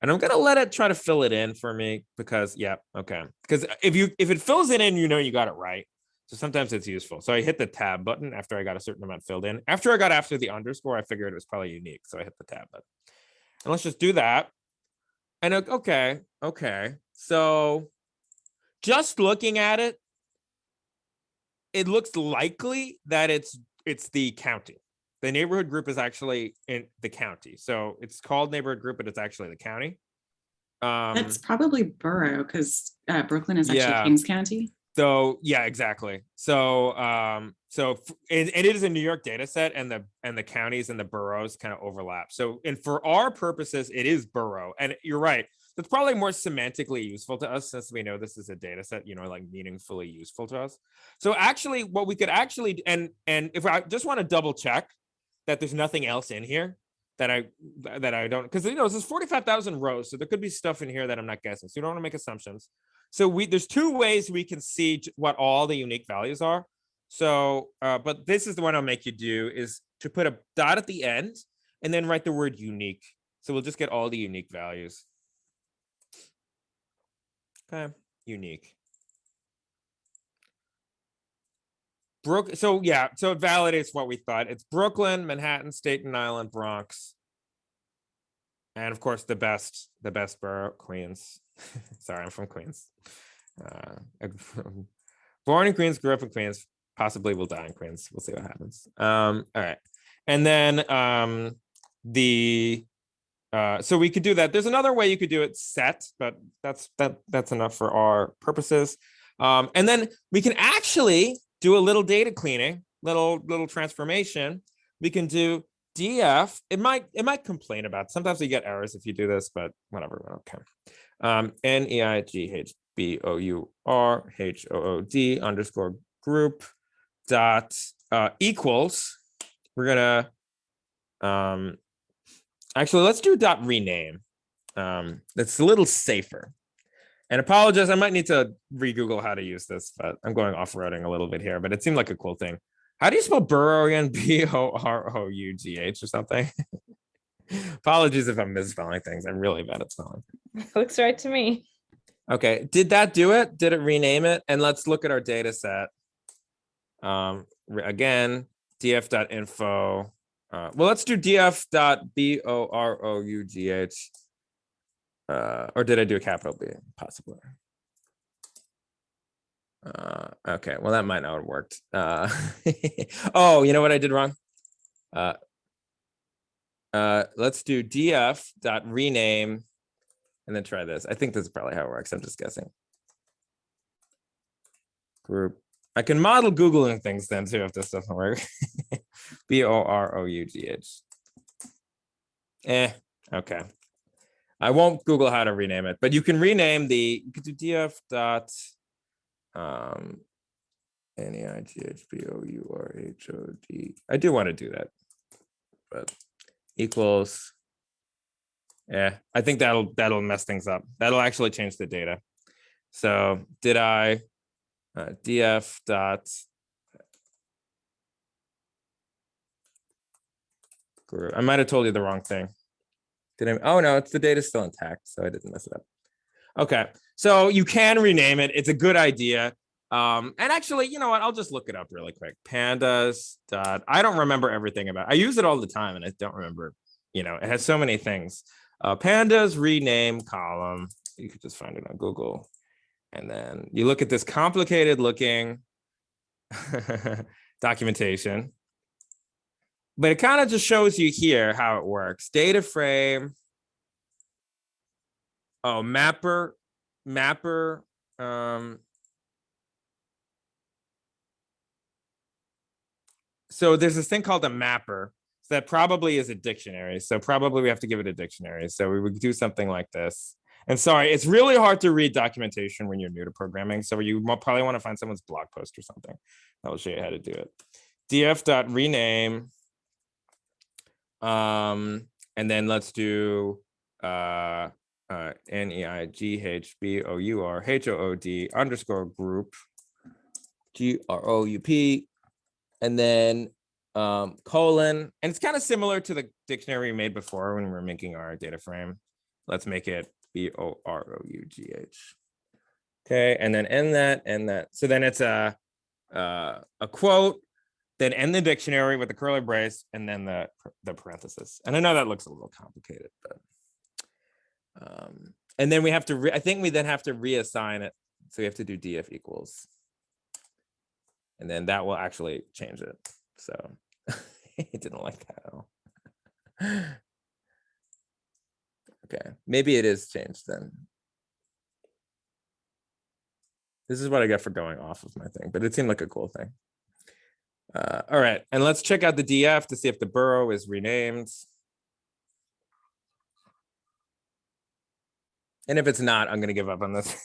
And I'm gonna let it try to fill it in for me because because if it fills it in, you got it right. So sometimes it's useful. So I hit the tab button after I got a certain amount filled in. After the underscore, I figured it was probably unique, so I hit the tab button. And let's just do that. And okay. So just looking at it, it looks likely that it's the county. The neighborhood group is actually in the county. So it's called neighborhood group, but it's actually the county. That's probably borough because Brooklyn is actually Kings County. So yeah, exactly. So it is a New York data set, and the counties and the boroughs kind of overlap. So, and for our purposes, it is borough. And you're right. That's probably more semantically useful to us since we know this is a data set, like meaningfully useful to us. So actually what we could actually, and if I just want to double check that there's nothing else in here that I don't, because this is 45,000 rows. So there could be stuff in here that I'm not guessing. So you don't want to make assumptions. So there's two ways we can see what all the unique values are. So, but this is the one I'll make you do, is to put a dot at the end and then write the word unique. So we'll just get all the unique values. Okay, unique. So yeah, so it validates what we thought. It's Brooklyn, Manhattan, Staten Island, Bronx, and of course the best borough, Queens. Sorry, I'm from Queens. Born in Queens, grew up in Queens, possibly will die in Queens. We'll see what happens. All right, and then so we could do that. There's another way you could do it, set, but that's enough for our purposes. And then we can actually do a little data cleaning, little transformation. We can do df. It might complain about it. Sometimes you get errors if you do this, but whatever. Okay. NEIGHBOURHOOD underscore group dot equals. We're gonna actually let's do dot rename. That's a little safer. And apologize, I might need to re-Google how to use this, but I'm going off-roading a little bit here, but it seemed like a cool thing. How do you spell borough again? BOROUGH or something? Apologies if I'm misspelling things. I'm really bad at spelling. Looks right to me. Okay, did that do it? Did it rename it? And let's look at our data set. Again, df.info. Well, let's do df.BOROUGH. Or did I do a capital B? Possibly. Okay, well, that might not have worked. Oh, you know what I did wrong? Let's do df.rename and then try this. I think this is probably how it works. I'm just guessing. Group. I can model Googling things then too if this doesn't work. BOROUGH. Okay. I won't Google how to rename it, but you can rename you could do df dot NEIGHBOURHOD. I do want to do that, but equals. I think that'll mess things up. That'll actually change the data. So did I df dot group. I might have told you the wrong thing. Did I? Oh no, it's the data's still intact, so I didn't mess it up. Okay, so you can rename it. It's a good idea. And actually, you know what? I'll just look it up really quick. Pandas dot. I don't remember everything about it. I use it all the time, and I don't remember. You know, it has so many things. Pandas rename column. You could just find it on Google, and then you look at this complicated looking documentation. But it kind of just shows you here how it works. Data frame. Oh, mapper. So there's this thing called a mapper. So that probably is a dictionary. So probably we have to give it a dictionary. So we would do something like this. And sorry, it's really hard to read documentation when you're new to programming. So you probably want to find someone's blog post or something. That will show you how to do it. df.rename. And then let's do NEIGHBOURHOOD underscore group GROUP, and then colon, and it's kind of similar to the dictionary we made before when we were making our data frame. Let's make it BOROUGH. Okay, and then end that. So then it's a quote, then end the dictionary with the curly brace, and then the parenthesis. And I know that looks a little complicated, but and then we have to, I think we then have to reassign it. So we have to do df equals. And then that will actually change it. So it didn't like that at all. Okay, maybe it is changed then. This is what I get for going off of my thing, but it seemed like a cool thing. All right, and let's check out the df to see if the borough is renamed. And if it's not, I'm going to give up on this.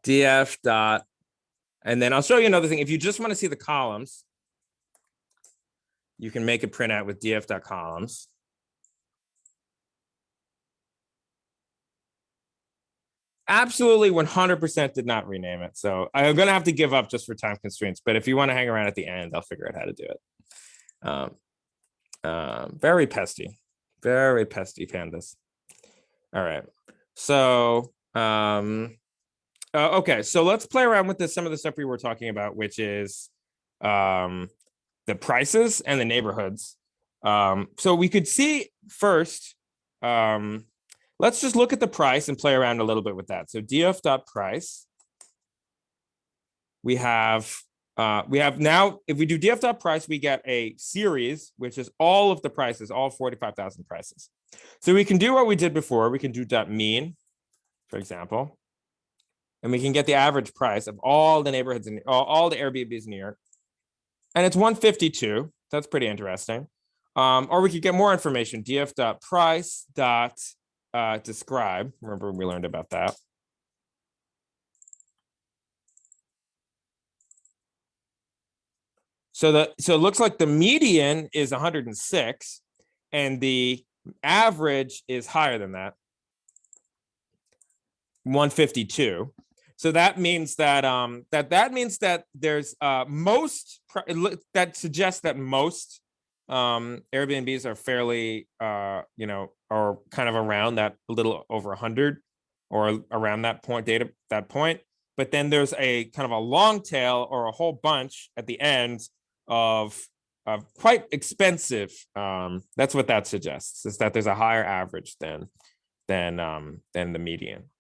df dot, and then I'll show you another thing. If you just want to see the columns, you can make a printout with df.columns. Absolutely 100% did not rename it. So I'm going to have to give up just for time constraints. But if you want to hang around at the end, I'll figure out how to do it. Very pesty pandas. All right. So, okay. So let's play around with some of the stuff we were talking about, which is the prices and the neighborhoods. So we could see first, let's just look at the price and play around a little bit with that. So df.price, we have now, if we do df.price, we get a series, which is all of the prices, all 45,000 prices. So we can do what we did before. We can do .mean, for example, and we can get the average price of all the neighborhoods and all the Airbnbs in New York. And it's 152. That's pretty interesting. Or we could get more information, df.price.describe. Remember, we learned about that. So it looks like the median is 106 and the average is higher than that, 152. So that means that that means that there's that suggests that most Airbnbs are fairly are kind of around that, a little over 100 or around that point point. But then there's a kind of a long tail or a whole bunch at the end of quite expensive. That's what that suggests, is that there's a higher average than the median.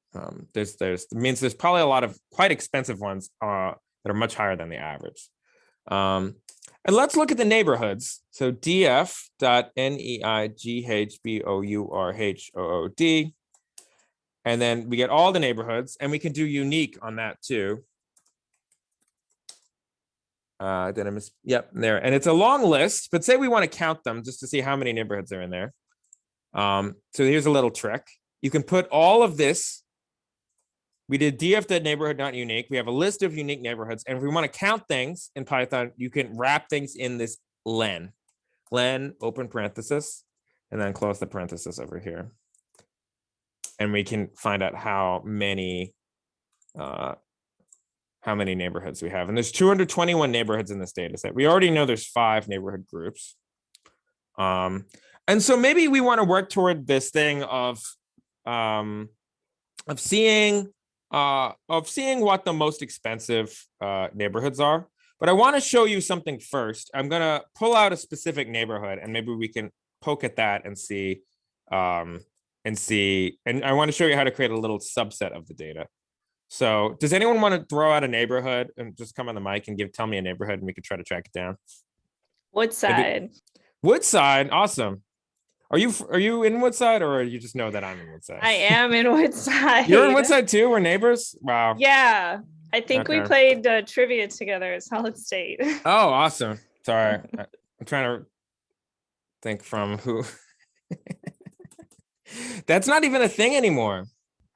Means there's probably a lot of quite expensive ones that are much higher than the average. And let's look at the neighborhoods. So df.neighborhood, and then we get all the neighborhoods, and we can do unique on that too. Did I miss? Yep, there. And it's a long list, but say we want to count them just to see how many neighborhoods are in there. So here's a little trick. You can put all of this. We did df.neighborhood not unique. We have a list of unique neighborhoods. And if we want to count things in Python, you can wrap things in this len. Len, open parenthesis, and then close the parenthesis over here. And we can find out how many how many neighborhoods we have. And there's 221 neighborhoods in this data set. We already know there's 5 neighborhood groups. And so maybe we want to work toward this thing of seeing what the most expensive neighborhoods are. But I want to show you something first. I'm gonna pull out a specific neighborhood, and maybe we can poke at that and see. And I want to show you how to create a little subset of the data. So does anyone want to throw out a neighborhood and just come on the mic and tell me a neighborhood, and we could try to track it down? Woodside. Woodside, awesome. Are you in Woodside, or you just know that I'm in Woodside? I am in Woodside. You're in Woodside too? We're neighbors? Wow. Yeah. I think we played trivia together at Solid State. Oh, awesome. Sorry. I'm trying to think from who. That's not even a thing anymore.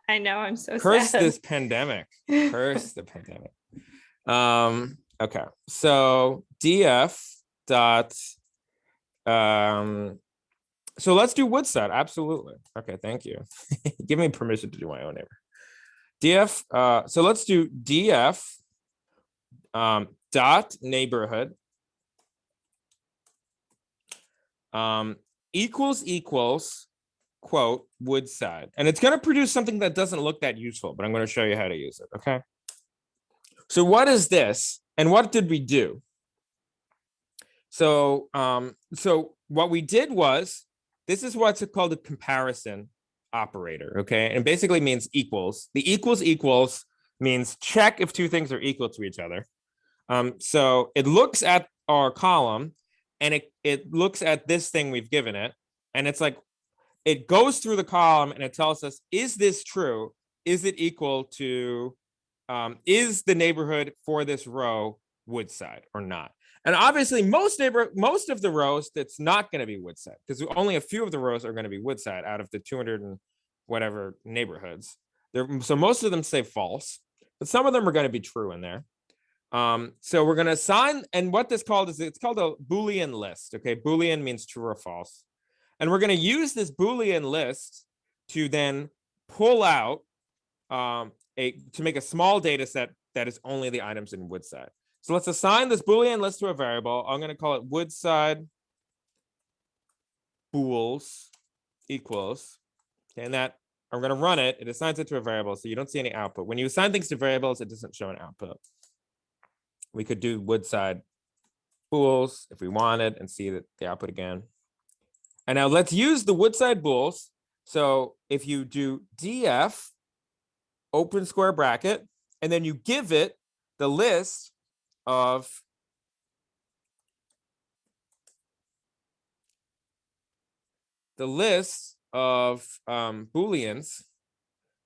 I know, I'm so Curse sad. this pandemic. Curse the pandemic. Okay. So df dot so let's do Woodside. Absolutely. Okay, thank you. Give me permission to do my own neighbor. df so let's do df dot neighborhood equals quote Woodside, and it's going to produce something that doesn't look that useful, but I'm going to show you how to use it. Okay, so what is this, and what did we do? So what we did was, this is what's called a comparison operator. Okay, and basically means equals. The equals means check if 2 things are equal to each other. So it looks at our column, and it looks at this thing we've given it, and it's like, it goes through the column and it tells us, is this true? Is it equal to, is the neighborhood for this row Woodside or not? And obviously most of the rows, that's not going to be Woodside, because only a few of the rows are going to be Woodside out of the 200 and whatever neighborhoods. So most of them say false, but some of them are going to be true in there. So we're going to assign, and what this called is, it's called a boolean list. Okay, boolean means true or false. And we're going to use this boolean list to then pull out to make a small data set that is only the items in Woodside. So let's assign this boolean list to a variable. I'm going to call it Woodside bools equals, and that I'm going to run it. It assigns it to a variable, so you don't see any output. When you assign things to variables, it doesn't show an output. We could do Woodside bools if we wanted and see the output again. And now let's use the Woodside bools. So if you do df open square bracket, and then you give it the list of booleans,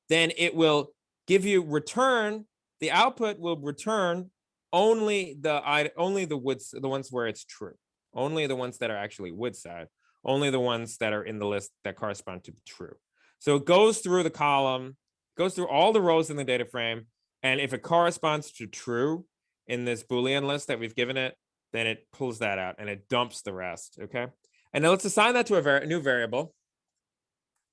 then it will give you return. The output will return only the ones where it's true, only the ones that are actually Woodside, only the ones that are in the list that correspond to true. So it goes through the column, goes through all the rows in the data frame, and if it corresponds to true in this Boolean list that we've given it, then it pulls that out and it dumps the rest. Okay, and now let's assign that to a new variable,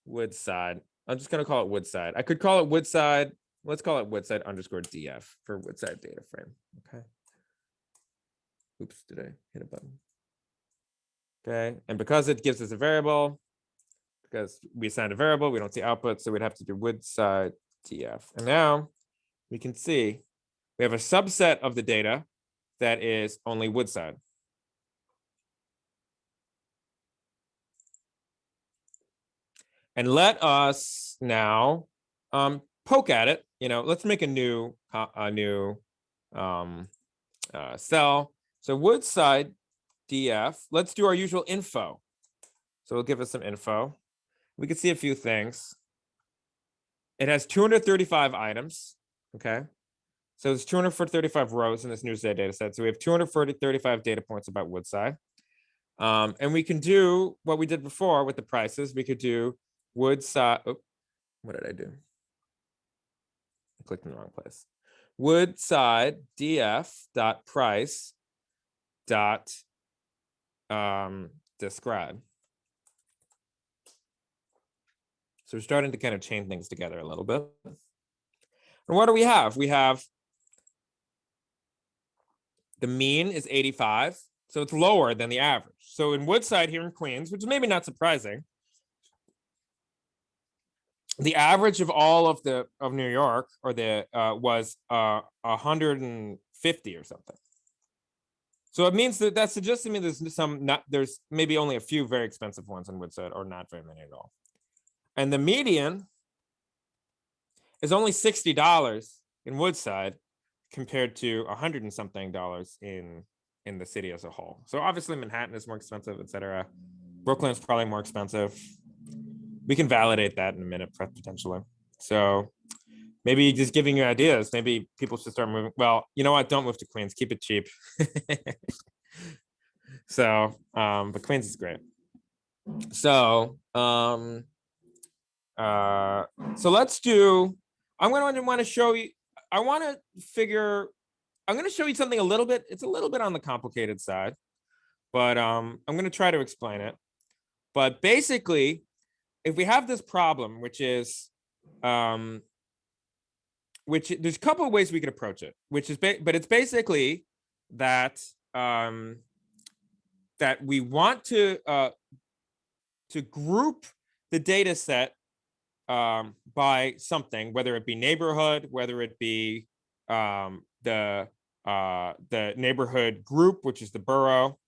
Woodside. I'm just going to call it Woodside. I could call it Woodside. Let's call it Woodside underscore df for Woodside data frame. Okay. Oops, did I hit a button? Okay, and because it gives us a variable, because we assigned a variable, we don't see output, so we'd have to do Woodside df. And now we can see we have a subset of the data that is only Woodside. And let us now poke at it. Let's make a new cell. So Woodside df, let's do our usual info. So it'll give us some info. We can see a few things. It has 235 items. Okay. So there's 235 rows in this Newsday data set. So we have 235 data points about Woodside. And we can do what we did before with the prices. We could do Woodside. Oh, what did I do? I clicked in the wrong place. Woodside df dot price dot describe. So we're starting to kind of chain things together a little bit. And what do we have? We have the mean is 85. So it's lower than the average. So in Woodside here in Queens, which is maybe not surprising, the average of all of New York was 150 or something. So it means that suggests to me there's maybe only a few very expensive ones in Woodside, or not very many at all. And the median is only $60 in Woodside compared to $100 and something in the city as a whole. So obviously Manhattan is more expensive, etc. Brooklyn's probably more expensive. We can validate that in a minute potentially. So maybe just giving you ideas, maybe people should start moving. Well, you know what? Don't move to Queens, keep it cheap. So, but Queens is great. So, so let's do, I'm going to want to show you, I'm going to show you something a little bit, it's a little bit on the complicated side, but I'm going to try to explain it. But basically, if we have this problem, which is, there's a couple of ways we could approach it, which is, but it's basically that, that we want to group the data set by something, whether it be neighborhood, whether it be the neighborhood group, which is the borough.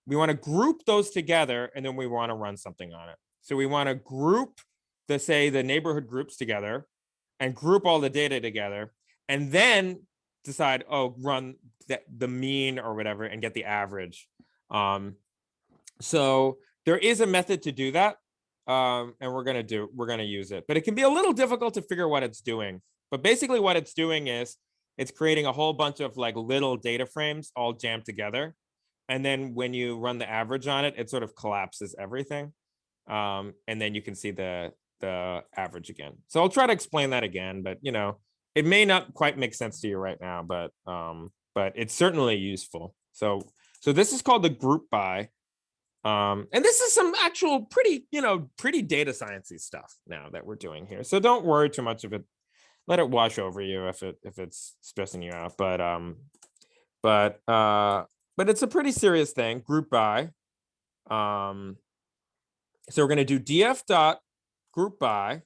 We want to group those together, and then we want to run something on it. So we want to group the neighborhood groups together and group all the data together, and then decide, run the mean or whatever and get the average. So there is a method to do that. And we're going to use it, but it can be a little difficult to figure what it's doing. But basically what it's doing is it's creating a whole bunch of like little data frames all jammed together. And then when you run the average on it, it sort of collapses everything. And then you can see the average again. So I'll try to explain that again, but you know, it may not quite make sense to you right now, but it's certainly useful. So this is called the group by. And this is some actual pretty data sciencey stuff now that we're doing here. So don't worry too much of it. Let it wash over you if it's stressing you out. But it's a pretty serious thing. Group by. So we're going to do df dot group by,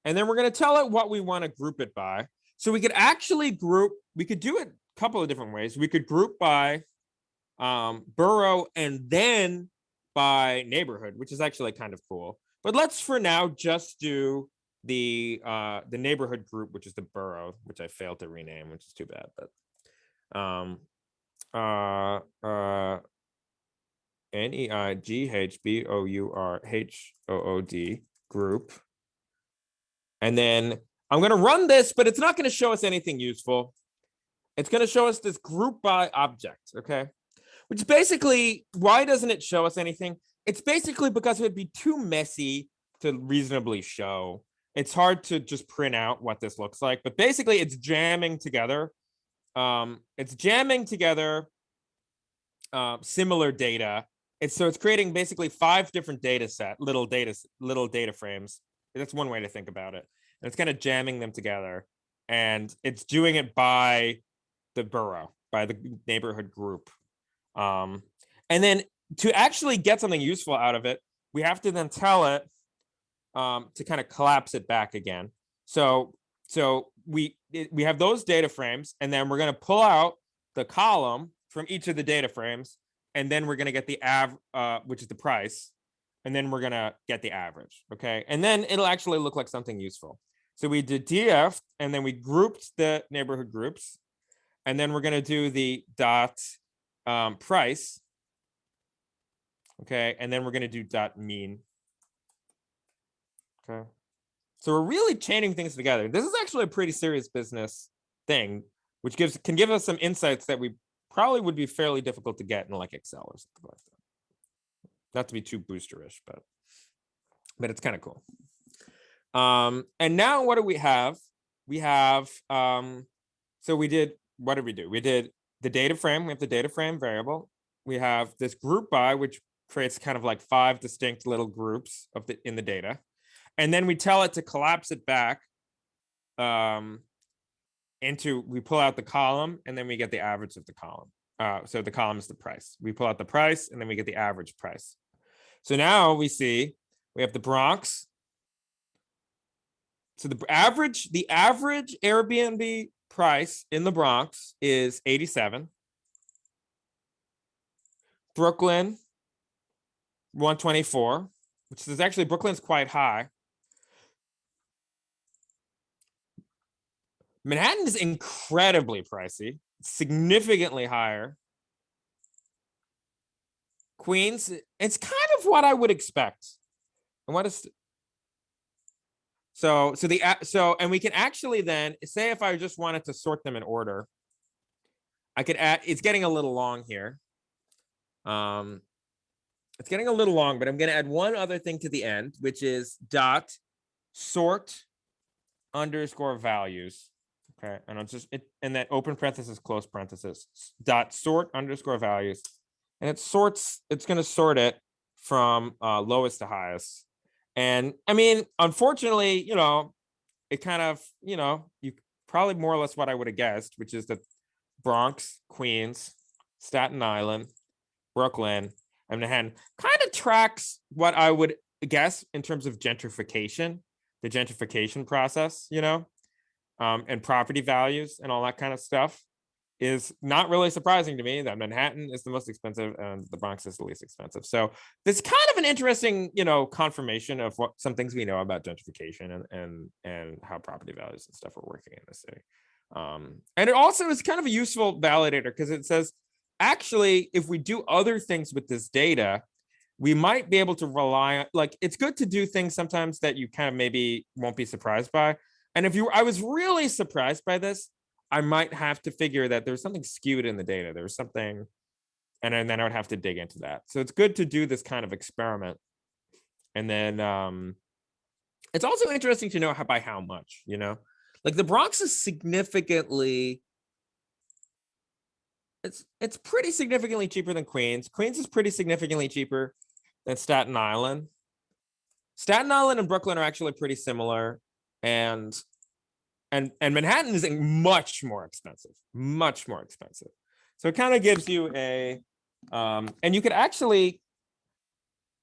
and then we're going to tell it what we want to group it by. So we could actually group. We could do it a couple of different ways. We could group by borough and then by neighborhood, which is actually kind of cool. But let's for now just do the neighborhood group, which is the borough, which I failed to rename, which is too bad. But NEIGHBOURHOOD group. And then I'm going to run this, but it's not going to show us anything useful. It's going to show us this group by object, okay? Which basically, why doesn't it show us anything? It's basically because it would be too messy to reasonably show. It's hard to just print out what this looks like, but basically it's jamming together. Similar data. It's creating basically 5 different data set, little data frames. That's one way to think about it. And it's kind of jamming them together, and it's doing it by the borough, by the neighborhood group. And then to actually get something useful out of it, we have to then tell it to kind of collapse it back again. So we have those data frames, and then we're going to pull out the column from each of the data frames, and then we're going to get the which is the price, and then we're going to get the average. Okay, and then it'll actually look like something useful. So we did df, and then we grouped the neighborhood groups, and then we're going to do the dot price. Okay, and then we're going to do dot mean. Okay, so we're really chaining things together. This is actually a pretty serious business thing, which can give us some insights that we probably would be fairly difficult to get in like Excel or something like that. Not to be too boosterish, but it's kind of cool. And now what do we have? We have so what did we do? We did the data frame. We have the data frame variable. We have this group by, which creates kind of like 5 distinct little groups in the data. And then we tell it to collapse it back we pull out the column, and then we get the average of the column. So the column is the price. We pull out the price and then we get the average price. So now we see we have the Bronx. So the average Airbnb price in the Bronx is 87. Brooklyn, 124, which is actually Brooklyn's quite high. Manhattan is incredibly pricey, significantly higher. Queens, it's kind of what I would expect. And what is so and we can actually then say if I just wanted to sort them in order, I could add, it's getting a little long here. It's getting a little long, but I'm going to add one other thing to the end, which is dot sort underscore values. Okay, and I'll just and that open parenthesis, close parenthesis, dot sort underscore values, and it sorts. It's going to sort it from lowest to highest. And I mean, unfortunately, you know, it kind of, you know, you probably more or less what I would have guessed, which is that Bronx, Queens, Staten Island, Brooklyn, and Manhattan kind of tracks what I would guess in terms of gentrification, the gentrification process, you know, and property values and all that kind of stuff. Is not really surprising to me that Manhattan is the most expensive and the Bronx is the least expensive. So this is kind of an interesting, you know, confirmation of what some things we know about gentrification and how property values and stuff are working in the city. And it also is kind of a useful validator because it says, actually, if we do other things with this data, we might be able to rely on, like, it's good to do things sometimes that you kind of maybe won't be surprised by. And I was really surprised by this, I might have to figure that there's something skewed in the data. There's something, and then I would have to dig into that. So it's good to do this kind of experiment. And then it's also interesting to know by how much, you know, like the Bronx is significantly, it's pretty significantly cheaper than Queens. Queens is pretty significantly cheaper than Staten Island. Staten Island and Brooklyn are actually pretty similar. And Manhattan is much more expensive. So it kind of gives you a, and you could actually,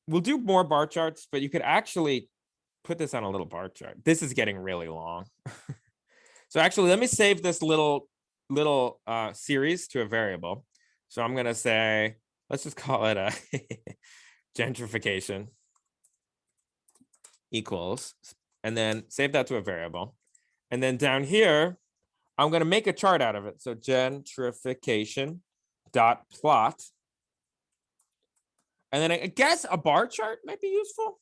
we'll do more bar charts, but you could actually put this on a little bar chart. This is getting really long. So actually, let me save this little series to a variable. So I'm going to say, let's just call it a gentrification equals, and then save that to a variable. And then down here, I'm going to make a chart out of it. So gentrification dot plot. And then I guess a bar chart might be useful.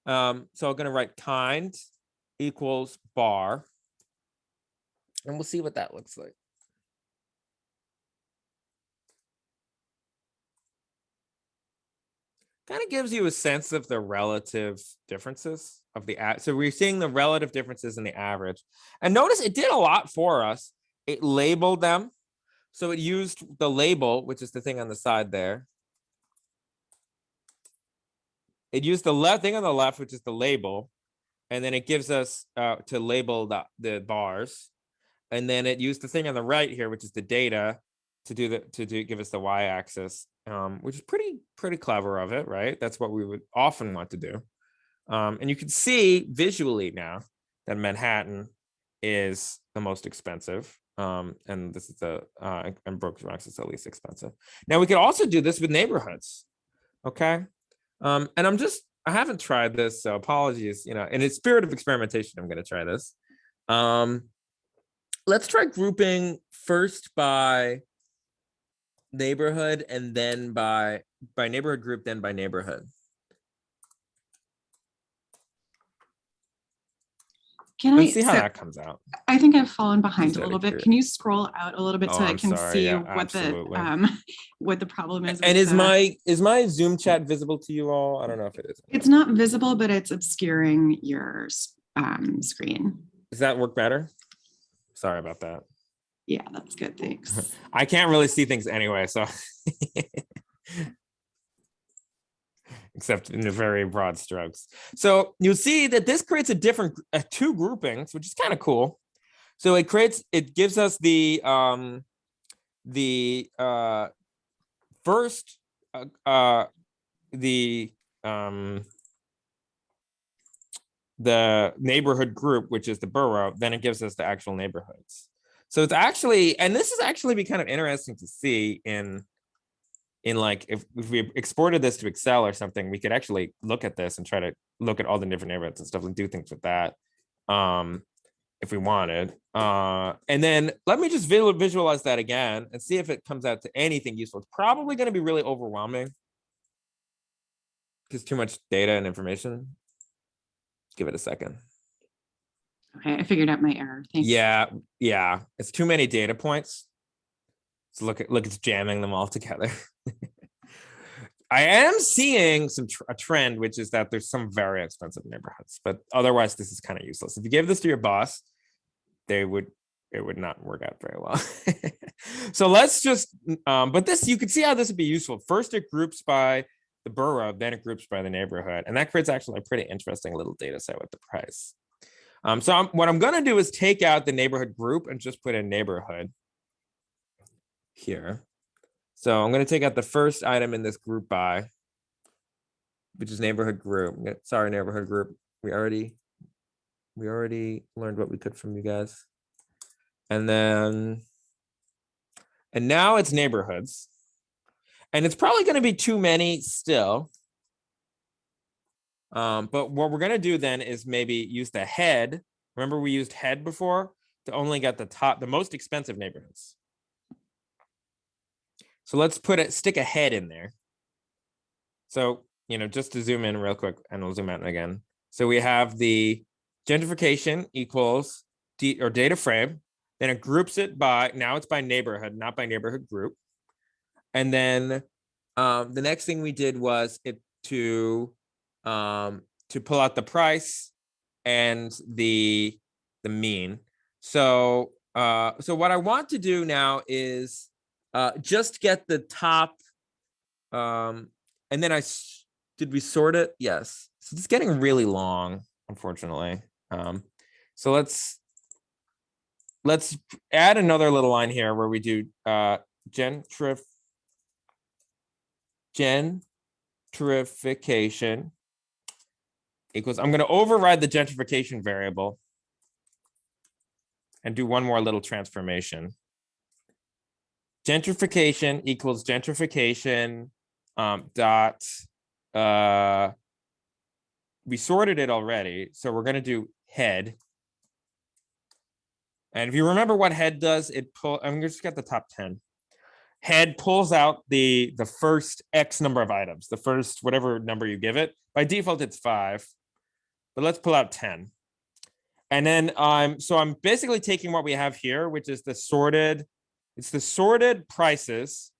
So I'm going to write kind equals bar. And we'll see what that looks like. Kind of gives you a sense of the relative differences of the, so we're seeing the relative differences in the average. And notice it did a lot for us. It labeled them. So it used the label, which is the thing on the side there. It used the thing on the left, which is the label. And then it gives us to label the bars. And then it used the thing on the right here, which is the data, to give us the y-axis, which is pretty clever of it, right? That's what we would often want to do. And you can see visually now that Manhattan is the most expensive, and this is and Bronx is the least expensive. Now we could also do this with neighborhoods, okay? And I haven't tried this, so apologies. You know, in the spirit of experimentation, I'm going to try this. Let's try grouping first by neighborhood and then by neighborhood group, then by neighborhood. Let's see how that comes out. I think I've fallen behind a little bit. Can you scroll out a little bit so I can see what the problem is? And is my Zoom chat visible to you all? I don't know if it is. It's not visible, but it's obscuring your screen. Does that work better? Sorry about that. Yeah, that's good. Thanks. I can't really see things anyway, so except in the very broad strokes. So you'll see that this creates a different two groupings, which is kind of cool. So it gives us the the first the neighborhood group, which is the borough, then it gives us the actual neighborhoods. So it's actually, and this is actually be kind of interesting to see in like, if we exported this to Excel or something, we could actually look at this and try to look at all the different neighborhoods and stuff and do things with that. If we wanted. And then let me just visualize that again and see if it comes out to anything useful. It's probably going to be really overwhelming because too much data and information. Give it a second. Okay, I figured out my error. Thanks. Yeah, it's too many data points. So look, it's jamming them all together. I am seeing a trend, which is that there's some very expensive neighborhoods, but otherwise this is kind of useless. If you give this to your boss, it would not work out very well. So let's just, but this, you can see how this would be useful. First, it groups by the borough, then it groups by the neighborhood. And that creates actually a pretty interesting little data set with the price. So what I'm going to do is take out the neighborhood group and just put in neighborhood here. So I'm going to take out the first item in this group by, which is neighborhood group. Sorry, neighborhood group. We already learned what we could from you guys. And now it's neighborhoods. And it's probably going to be too many still. But what we're going to do then is maybe use the head. Remember we used head before to only get the most expensive neighborhoods. So let's stick a head in there. So, just to zoom in real quick and we'll zoom out again. So we have the gentrification equals data frame. Then it groups it by, now it's by neighborhood, not by neighborhood group. And then the next thing we did was to pull out the price and the mean. So what I want to do now is just get the top, and then did we sort it? Yes. So it's getting really long, unfortunately. So let's add another little line here where we do gentrification equals, I'm going to override the gentrification variable and do one more little transformation. Gentrification equals gentrification dot, we sorted it already, so we're going to do head. And if you remember what head does, I'm just get the top 10. Head pulls out the first X number of items, the first whatever number you give it. By default, it's 5, but let's pull out 10. And then so I'm basically taking what we have here, which is the sorted prices.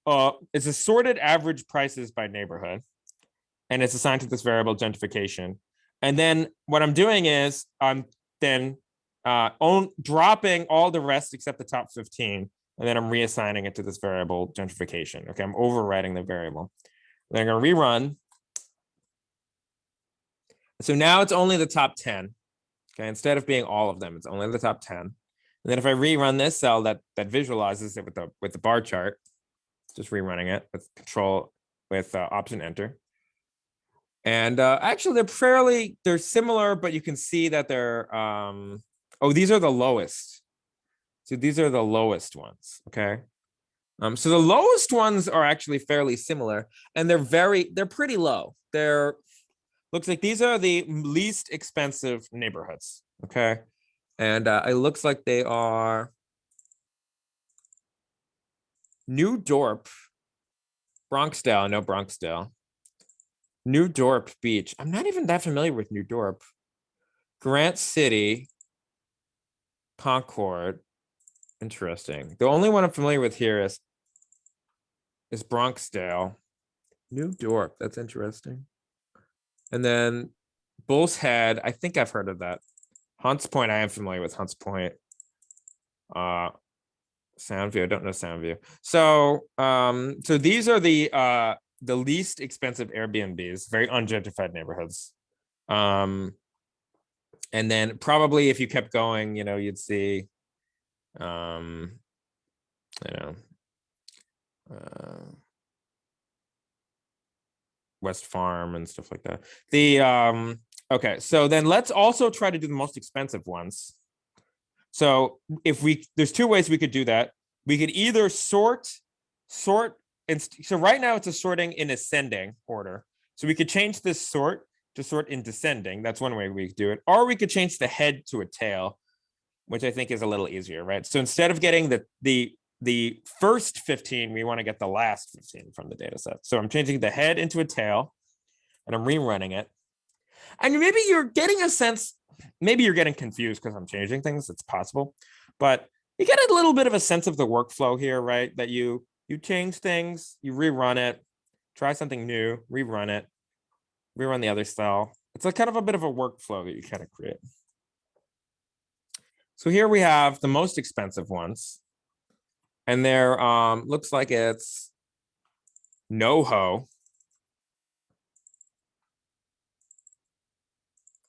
It's the sorted average prices by neighborhood, and it's assigned to this variable gentrification. And then what I'm doing is I'm then dropping all the rest except the top 15. And then I'm reassigning it to this variable gentrification. Okay, I'm overriding the variable. Then I'm going to rerun. So now it's only the top 10. Okay, instead of being all of them, it's only the top 10. And then if I rerun this cell that visualizes it with the bar chart, just rerunning it with control with option enter. And actually they're similar, but you can see that they're these are the lowest. So these are the lowest ones, okay? So the lowest ones are actually fairly similar, and they're pretty low. Looks like these are the least expensive neighborhoods, okay? And it looks like they are New Dorp, Bronxdale, no Bronxdale. New Dorp Beach. I'm not even that familiar with New Dorp. Grant City, Concord. Interesting. The only one I'm familiar with here is Bronxdale. New Dorp. That's interesting. And then Bull's Head. I think I've heard of that. Hunts Point. I am familiar with Hunts Point. Soundview. I don't know Soundview. So so these are the least expensive Airbnbs, very ungentrified neighborhoods. And then probably if you kept going, you'd see you know, West Farm and stuff like that. Okay, so then let's also try to do the most expensive ones. So if there's two ways we could do that. We could either sort, and so right now it's a sorting in ascending order. So we could change this sort to sort in descending. That's one way we could do it. Or we could change the head to a tail, which I think is a little easier, right? So instead of getting the first 15, we want to get the last 15 from the data set. So I'm changing the head into a tail and I'm rerunning it. And maybe you're getting a sense, maybe you're getting confused because I'm changing things. It's possible, but you get a little bit of a sense of the workflow here, right? That you change things, you rerun it, try something new, rerun it, rerun the other style. It's a kind of a bit of a workflow that you kind of create. So here we have the most expensive ones. And there looks like it's NoHo,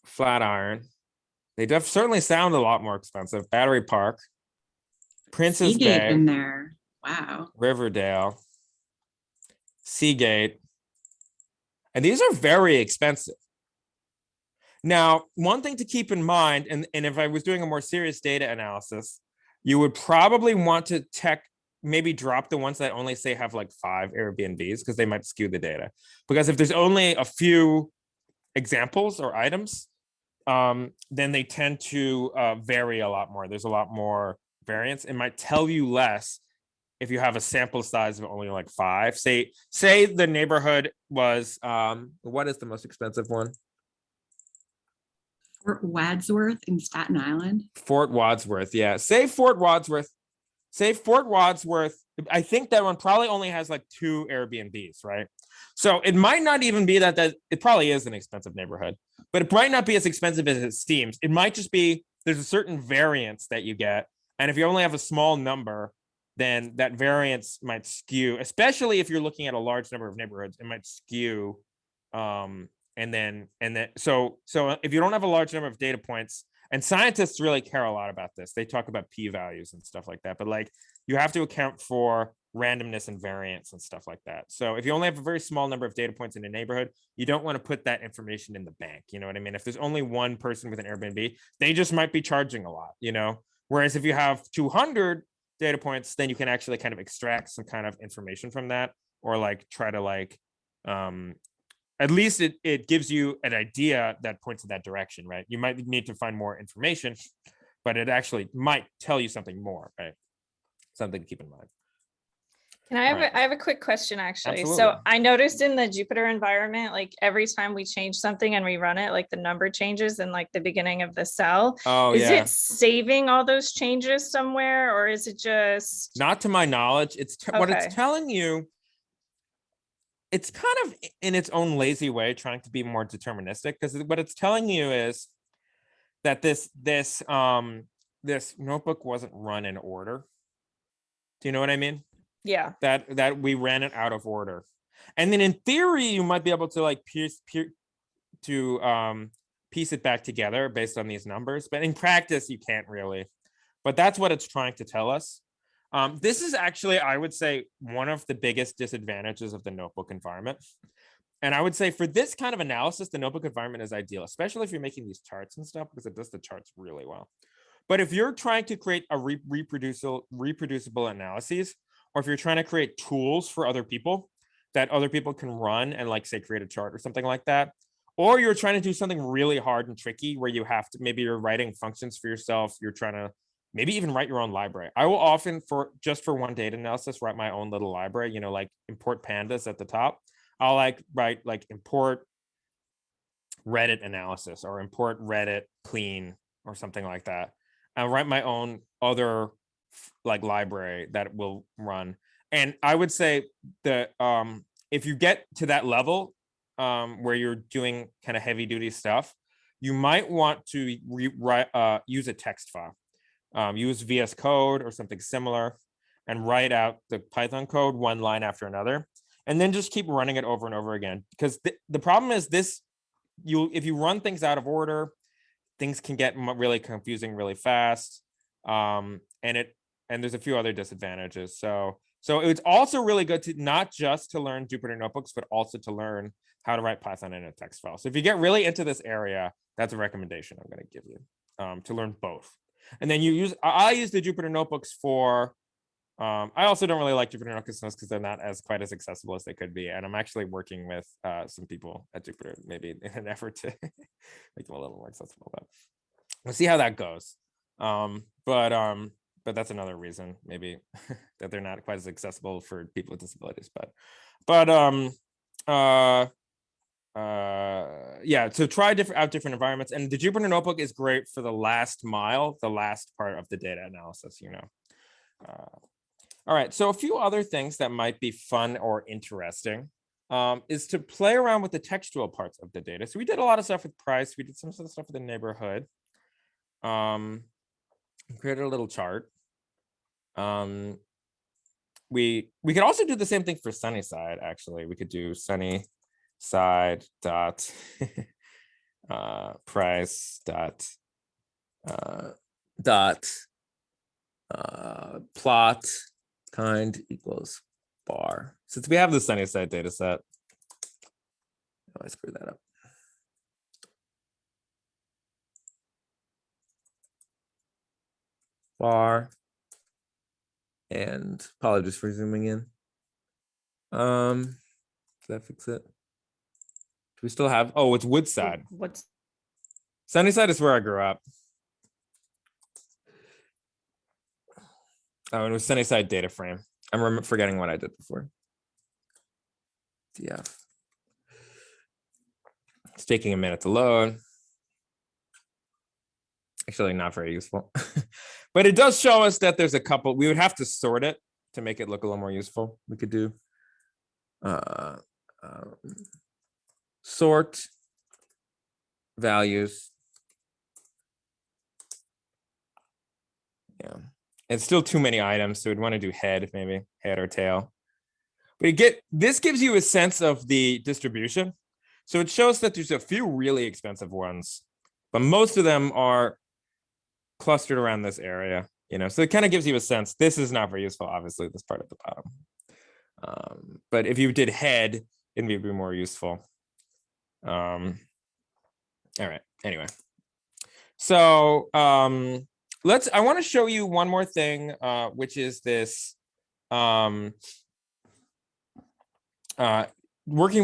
Flatiron. They certainly sound a lot more expensive. Battery Park, Princess Seagate Bay in there. Wow. Riverdale, Seagate. And these are very expensive. Now, one thing to keep in mind, and if I was doing a more serious data analysis, you would probably want to maybe drop the ones that only say have like 5 Airbnbs because they might skew the data. Because if there's only a few examples or items, then they tend to vary a lot more. There's a lot more variance. It might tell you less if you have a sample size of only like 5. Say the neighborhood was, what is the most expensive one? Fort Wadsworth in Staten Island. Fort Wadsworth, yeah. Say Fort Wadsworth. I think that one probably only has like 2 Airbnbs, right? So it might not even be that it probably is an expensive neighborhood, but it might not be as expensive as it seems. It might just be there's a certain variance that you get. And if you only have a small number, then that variance might skew, especially if you're looking at a large number of neighborhoods, it might skew. And then so if you don't have a large number of data points, and scientists really care a lot about this, they talk about p-values and stuff like that, but like you have to account for randomness and variance and stuff like that. So if you only have a very small number of data points in a neighborhood, you don't want to put that information in the bank. You know what I mean? If there's only one person with an Airbnb, they just might be charging a lot, you know? Whereas if you have 200 data points, then you can actually kind of extract some kind of information from that, or like try to like, at least it gives you an idea that points in that direction, right? You might need to find more information, but it actually might tell you something more, right? Something to keep in mind. Can I have a quick question, actually. Absolutely. So I noticed in the Jupyter environment, like every time we change something and rerun it, like the number changes in like the beginning of the cell. Oh, is yeah. it saving all those changes somewhere, or is it just Not to my knowledge. What Okay. it's telling you, it's kind of in its own lazy way trying to be more deterministic, because what it's telling you is that this notebook wasn't run in order. Do you know what I mean? Yeah. That we ran it out of order. And then in theory, you might be able to like piece it back together based on these numbers, but in practice, you can't really. But that's what it's trying to tell us. This is actually, I would say, one of the biggest disadvantages of the notebook environment. And I would say for this kind of analysis, the notebook environment is ideal, especially if you're making these charts and stuff, because it does the charts really well. But if you're trying to create a reproducible analyses, or if you're trying to create tools for other people that other people can run and like say create a chart or something like that, or you're trying to do something really hard and tricky where you have to, maybe you're writing functions for yourself, you're trying to maybe even write your own library. I will often, for one data analysis, write my own little library, you know, like import pandas at the top. I'll like write like import Reddit analysis or import Reddit clean or something like that. I'll write my own other like library that will run. And I would say that if you get to that level where you're doing kind of heavy duty stuff, you might want to use a text file. Use VS Code or something similar and write out the Python code one line after another, and then just keep running it over and over again. Because the problem is this, if you run things out of order, things can get really confusing really fast. And and there's a few other disadvantages. So it's also really good to not just to learn Jupyter Notebooks, but also to learn how to write Python in a text file. So if you get really into this area, that's a recommendation I'm going to give you, to learn both. And then I use the Jupyter Notebooks for, I also don't really like Jupyter Notebooks because they're not quite as accessible as they could be. And I'm actually working with some people at Jupyter, maybe in an effort to make them a little more accessible. But we'll see how that goes. But that's another reason maybe that they're not quite as accessible for people with disabilities. Yeah, so try different environments, and the Jupyter Notebook is great for the last mile, the last part of the data analysis, all right, so a few other things that might be fun or interesting is to play around with the textual parts of the data. So we did a lot of stuff with price, we did some stuff with the neighborhood, created a little chart. We could also do the same thing for Sunnyside. Actually, we could do Sunnyside dot price dot plot kind equals bar. Since we have the Sunnyside data set, I screwed that up. Bar. And apologies for zooming in. Does that fix it? Do we still have? Oh, it's Woodside. What's Sunnyside is where I grew up. Oh, and it was Sunnyside data frame. I'm forgetting what I did before. DF. It's taking a minute to load. Actually, not very useful. But it does show us that there's a couple. We would have to sort it to make it look a little more useful. We could do sort values. Yeah, it's still too many items, so we'd want to do head, maybe head or tail. But this gives you a sense of the distribution. So it shows that there's a few really expensive ones, but most of them are clustered around this area, so it kind of gives you a sense. This is not very useful, obviously, this part at the bottom. But if you did head, it'd be more useful. All right, anyway. So I want to show you one more thing, which is this working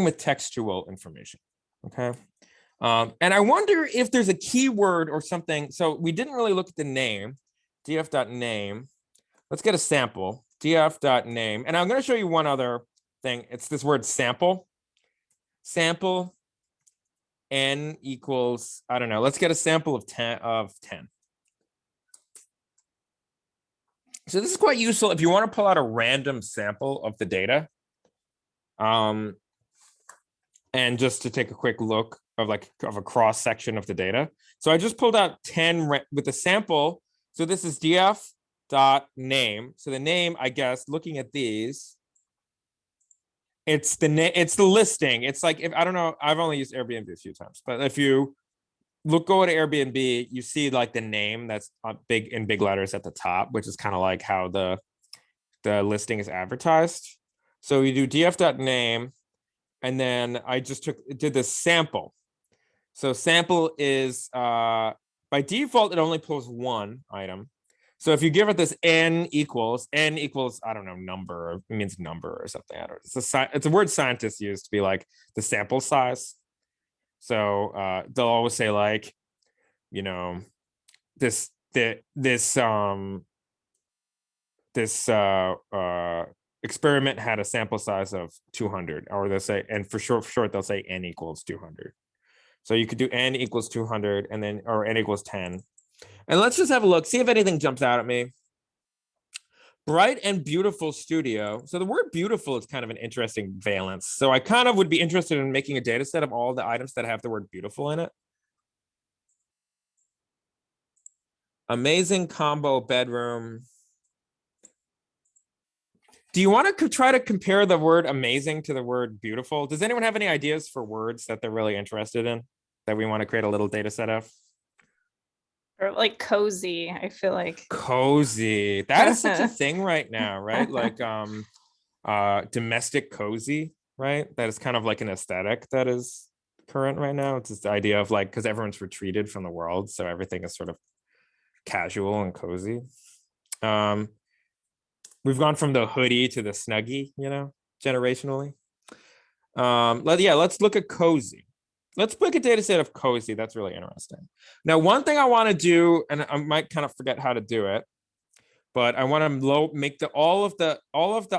with textual information, okay? And I wonder if there's a keyword or something. So we didn't really look at the name, df.name. Let's get a sample, df.name. And I'm going to show you one other thing. It's this word sample. Sample n equals, I don't know. Let's get a sample of 10. So this is quite useful if you want to pull out a random sample of the data. And just to take a quick look of a cross section of the data. So I just pulled out 10 with a sample. So this is df.name. So the name, I guess, looking at these, it's the listing. It's like, if I don't know, I've only used Airbnb a few times, but if you go to Airbnb, you see like the name that's big in big letters at the top, which is kind of like how the listing is advertised. So you do df.name. And then I just did this sample. So sample is, by default, it only pulls one item. So if you give it this n equals, I don't know, number, it means number or something. I don't know. It's a word scientists use to be like the sample size. So they'll always say like, this experiment had a sample size of 200, or they'll say, and for short, they'll say n equals 200. So you could do n equals 200 and then, or n equals 10. And let's just have a look, see if anything jumps out at me. Bright and beautiful studio. So the word beautiful is kind of an interesting valence. So I kind of would be interested in making a data set of all the items that have the word beautiful in it. Amazing combo bedroom. Do you want to try to compare the word amazing to the word beautiful? Does anyone have any ideas for words that they're really interested in that we want to create a little data set of? Or like cozy, I feel like. Cozy. That is such a thing right now, right? Like domestic cozy, right? That is kind of like an aesthetic that is current right now. It's this idea of like, because everyone's retreated from the world, so everything is sort of casual and cozy. We've gone from the hoodie to the snuggie, you know, generationally. Let's look at cozy. Let's pick a data set of cozy. That's really interesting. Now, one thing I want to do, and I might kind of forget how to do it, but I want to make all of the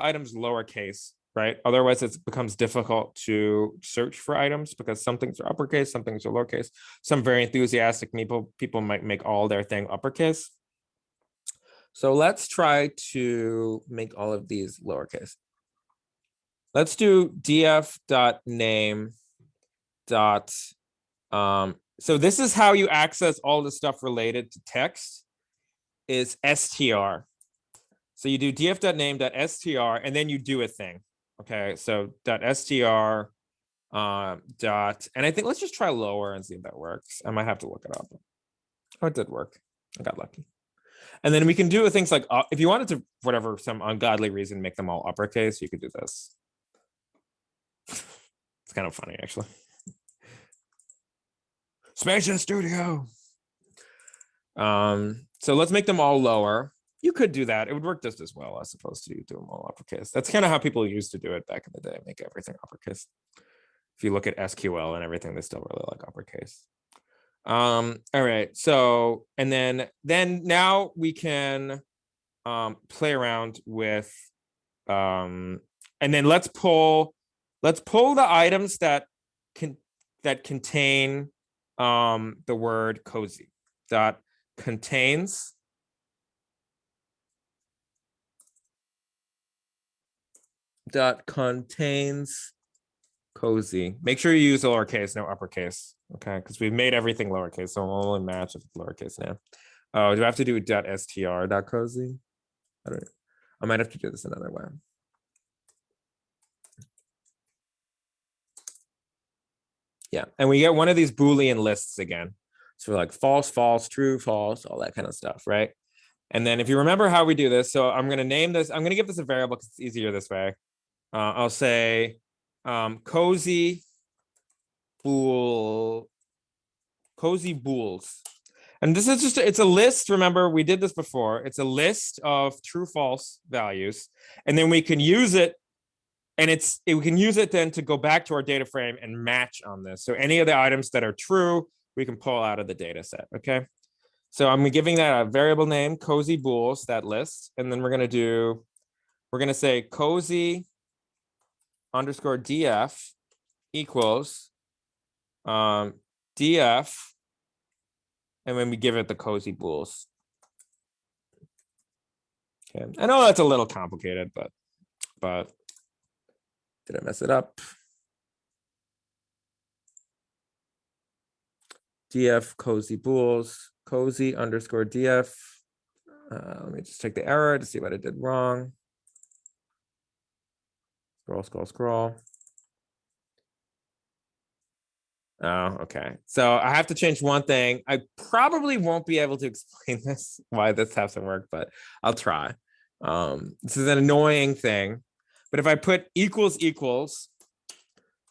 items lowercase, right? Otherwise, it becomes difficult to search for items because some things are uppercase, some things are lowercase. Some very enthusiastic people might make all their thing uppercase. So let's try to make all of these lowercase. Let's do df.name. So this is how you access all the stuff related to text is str. So you do df.name.str and then you do a thing. Okay, so .str and I think let's just try lower and see if that works. I might have to look it up. Oh, it did work. I got lucky. And then we can do things like if you wanted to, for whatever some ungodly reason, make them all uppercase, you could do this. It's kind of funny, actually. Spatial Studio. So let's make them all lower. You could do that. It would work just as well, as opposed to do them all uppercase. That's kind of how people used to do it back in the day, make everything uppercase. If you look at SQL and everything, they still really like uppercase. All right. So, and then now we can play around with, and then let's pull the items that contain the word cozy. Contains cozy. Make sure you use lowercase, no uppercase. Okay, because we've made everything lowercase, so we'll only match if it's lowercase now. Oh, do I have to do .str.cozy? I don't know. I might have to do this another way. Yeah, and we get one of these boolean lists again. So we're like false, false, true, false, all that kind of stuff, right? And then if you remember how we do this, so I'm going to name this, I'm going to give this a variable because it's easier this way. I'll say cozy bools. And this is just, it's a list. Remember, we did this before. It's a list of true, false values. And then we can use it. And we can use it then to go back to our data frame and match on this. So any of the items that are true, we can pull out of the data set, okay? So I'm giving that a variable name, cozy bools, that list. And then we're gonna say cozy underscore df equals df, and when we give it the cozy bools. Okay, I know that's a little complicated, but did I mess it up? df cozy bools, cozy underscore df. Let me just check the error to see what I did wrong. Scroll. Oh, okay. So I have to change one thing. I probably won't be able to explain this, why this has to work, but I'll try. This is an annoying thing, but if I put equals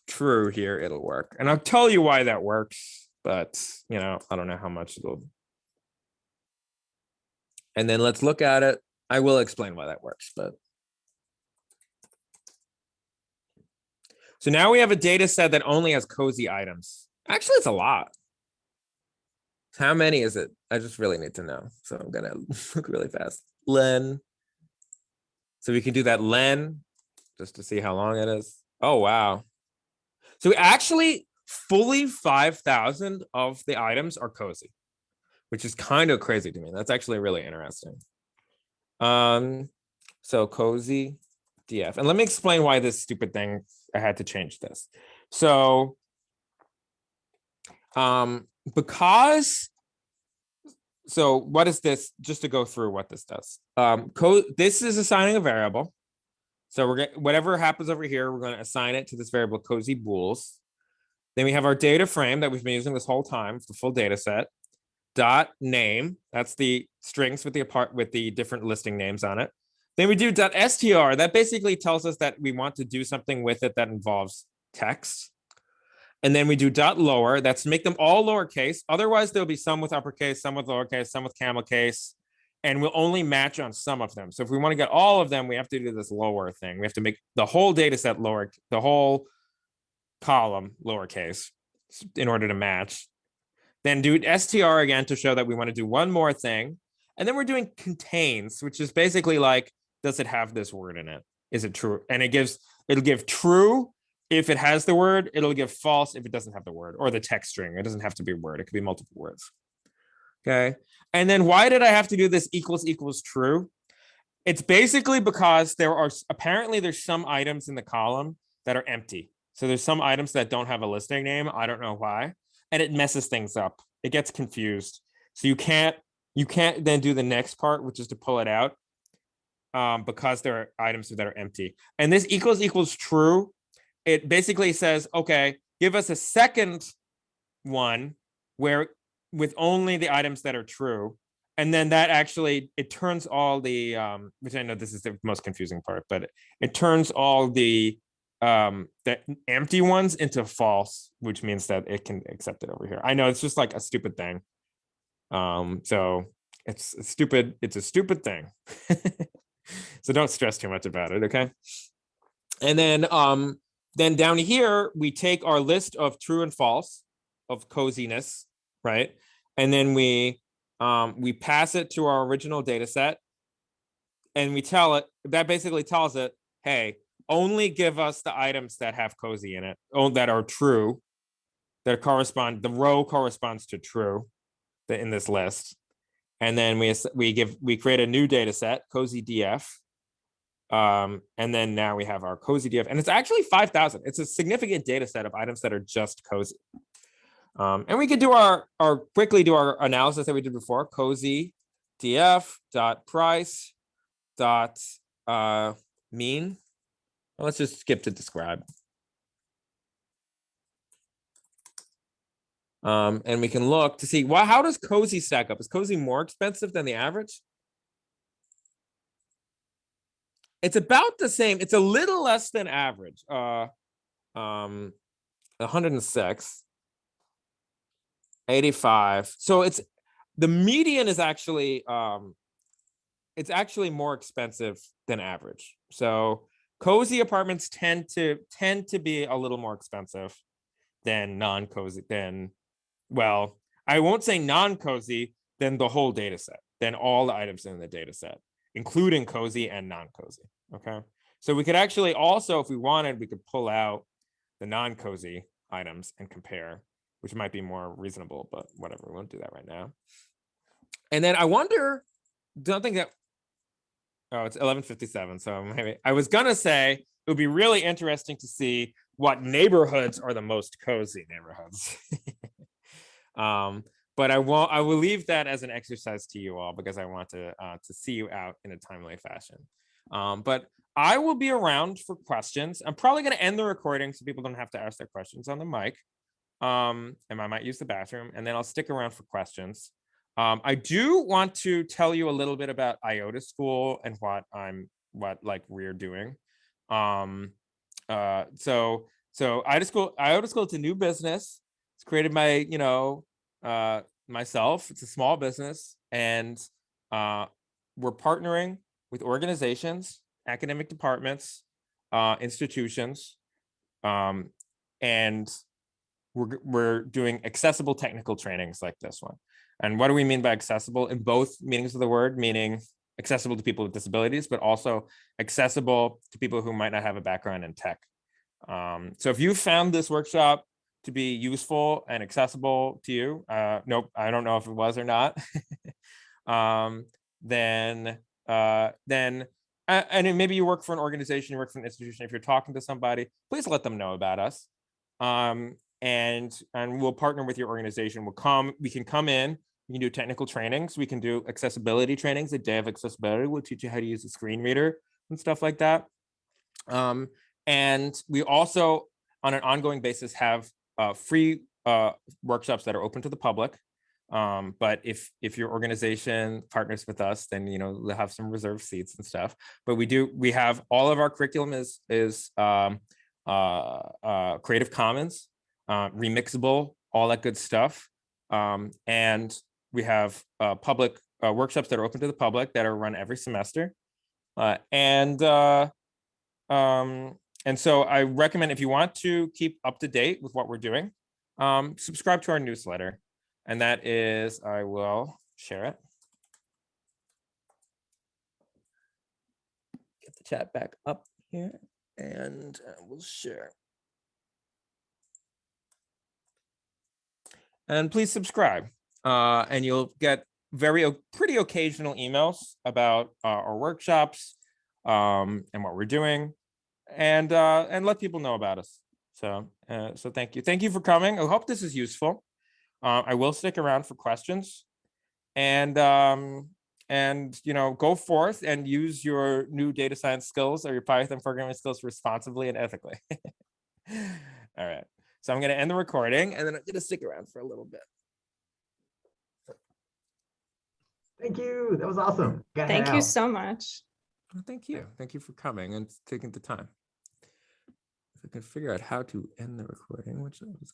true here, it'll work. And I'll tell you why that works, but you know, I don't know how much it'll. And then let's look at it. I will explain why that works, but. So now we have a data set that only has cozy items. Actually, it's a lot. How many is it? I just really need to know. So I'm gonna look really fast. Len. So we can do that len just to see how long it is. Oh, wow. So actually fully 5,000 of the items are cozy, which is kind of crazy to me. That's actually really interesting. So cozy df. And let me explain why this stupid thing, I had to change this. So so what is this? Just to go through what this does. This is assigning a variable. So we're whatever happens over here, we're going to assign it to this variable cozy bools. Then we have our data frame that we've been using this whole time, the full data set. dot name. That's the strings with the different listing names on it. Then we do dot str. That basically tells us that we want to do something with it that involves text. And then we do dot lower. That's make them all lowercase. Otherwise, there'll be some with uppercase, some with lowercase, some with camel case, and we'll only match on some of them. So if we want to get all of them, we have to do this lower thing. We have to make the whole data set lower, the whole column lowercase in order to match. Then do str again to show that we want to do one more thing. And then we're doing contains, which is basically like, does it have this word in it? Is it true? And it'll give true if it has the word, it'll give false if it doesn't have the word, or the text string. It doesn't have to be a word. It could be multiple words. Okay. And then why did I have to do this equals true? It's basically because apparently there's some items in the column that are empty. So there's some items that don't have a listing name. I don't know why. And it messes things up. It gets confused. So you can't then do the next part, which is to pull it out, because there are items that are empty. And this equals true, it basically says, okay, give us a second one where with only the items that are true. And then that actually, it turns all the, which I know this is the most confusing part, but it turns all the empty ones into false, which means that it can accept it over here. I know it's just like a stupid thing. So it's a stupid thing. So don't stress too much about it, okay? And then down here, we take our list of true and false of coziness, right? And then we pass it to our original data set, and we tell it, that basically tells it, hey, only give us the items that have cozy in it, that are true, that correspond, the row corresponds to true in this list. And then we create a new data set, cozy df. And then now we have our cozy df, and it's actually 5,000. It's a significant data set of items that are just cozy. And we could do quickly do our analysis that we did before. Cozy df dot price dot mean. Let's just skip to describe. And we can look to see, how does cozy stack up? Is cozy more expensive than the average? It's about the same. It's a little less than average. 106, 85. So it's the median is actually it's actually more expensive than average. So cozy apartments tend to be a little more expensive than non-cozy, well, I won't say non-cozy, than the whole data set, than all the items in the data set, including cozy and non-cozy. Okay. So we could actually also, if we wanted, we could pull out the non-cozy items and compare, which might be more reasonable, but whatever, we won't do that right now. And then I wonder, don't think that, oh, it's 11:57. So maybe I was gonna say it would be really interesting to see what neighborhoods are the most cozy neighborhoods. But I will leave that as an exercise to you all, because I want to see you out in a timely fashion. But I will be around for questions. I'm probably going to end the recording so people don't have to ask their questions on the mic. And I might use the bathroom, and then I'll stick around for questions. I do want to tell you a little bit about IOTA School and what we're doing. So IOTA School, it's a new business. It's created by, myself. It's a small business, and we're partnering with organizations, academic departments, institutions, and we're doing accessible technical trainings like this one. And what do we mean by accessible? In both meanings of the word, meaning accessible to people with disabilities, but also accessible to people who might not have a background in tech. So if you found this workshop to be useful and accessible to you, nope, I don't know if it was or not, then and maybe you work for an organization, you work for an institution, if you're talking to somebody, please let them know about us. And we'll partner with your organization. We can come in, we can do technical trainings, we can do accessibility trainings. A day of accessibility will teach you how to use a screen reader and stuff like that. And we also, on an ongoing basis, have free workshops that are open to the public. But if your organization partners with us, then we'll have some reserved seats and stuff. But we have all of our curriculum is Creative Commons, remixable, all that good stuff. And we have public workshops that are open to the public that are run every semester. And so I recommend, if you want to keep up to date with what we're doing, subscribe to our newsletter. And that is, I will share it. Get the chat back up here and we'll share. And please subscribe, and you'll get pretty occasional emails about our workshops and what we're doing, and let people know about us. So thank you for coming. I hope this is useful. I will stick around for questions, and go forth and use your new data science skills or your Python programming skills responsibly and ethically. All right. So I'm going to end the recording, and then I'm going to stick around for a little bit. Thank you. That was awesome. Thank you so much. Well, thank you. Thank you for coming and taking the time. If I can figure out how to end the recording, which I was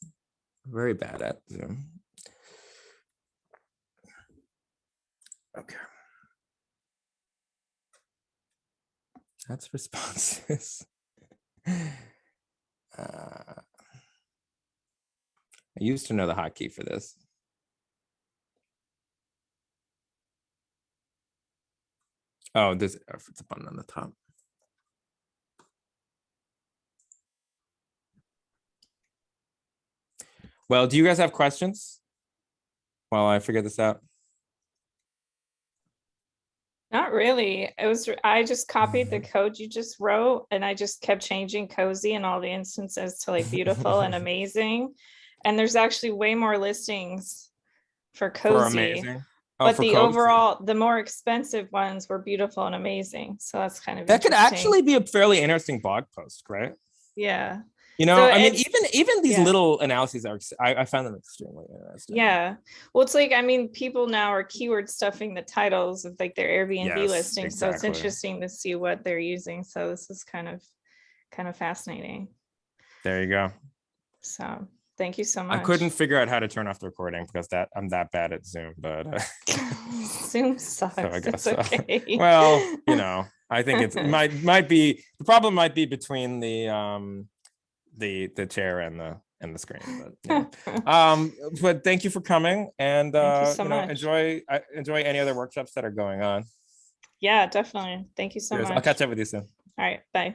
very bad at Zoom. Okay. That's responses. I used to know the hotkey for this. Oh, it's a button on the top. Well, do you guys have questions while I figure this out? Not really. I just copied the code you just wrote, and I just kept changing cozy and all the instances to like beautiful and amazing. And there's actually way more listings for cozy. But the overall, the more expensive ones were beautiful and amazing. So that's kind of that could actually be a fairly interesting blog post, right? Yeah. I mean, even these little analyses I found them extremely interesting. Yeah. Well, it's like, I mean, people now are keyword stuffing the titles of like their Airbnb listings. Exactly. So it's interesting to see what they're using. So this is kind of fascinating. There you go. So thank you so much. I couldn't figure out how to turn off the recording because I'm that bad at Zoom, but Zoom sucks. So I guess it's okay. Well, I think it might be the problem might be between the chair and the screen, but but thank you for coming, and thank you so much. enjoy any other workshops that are going on. Yeah, definitely. Thank you so much. I'll catch up with you soon. All right, bye.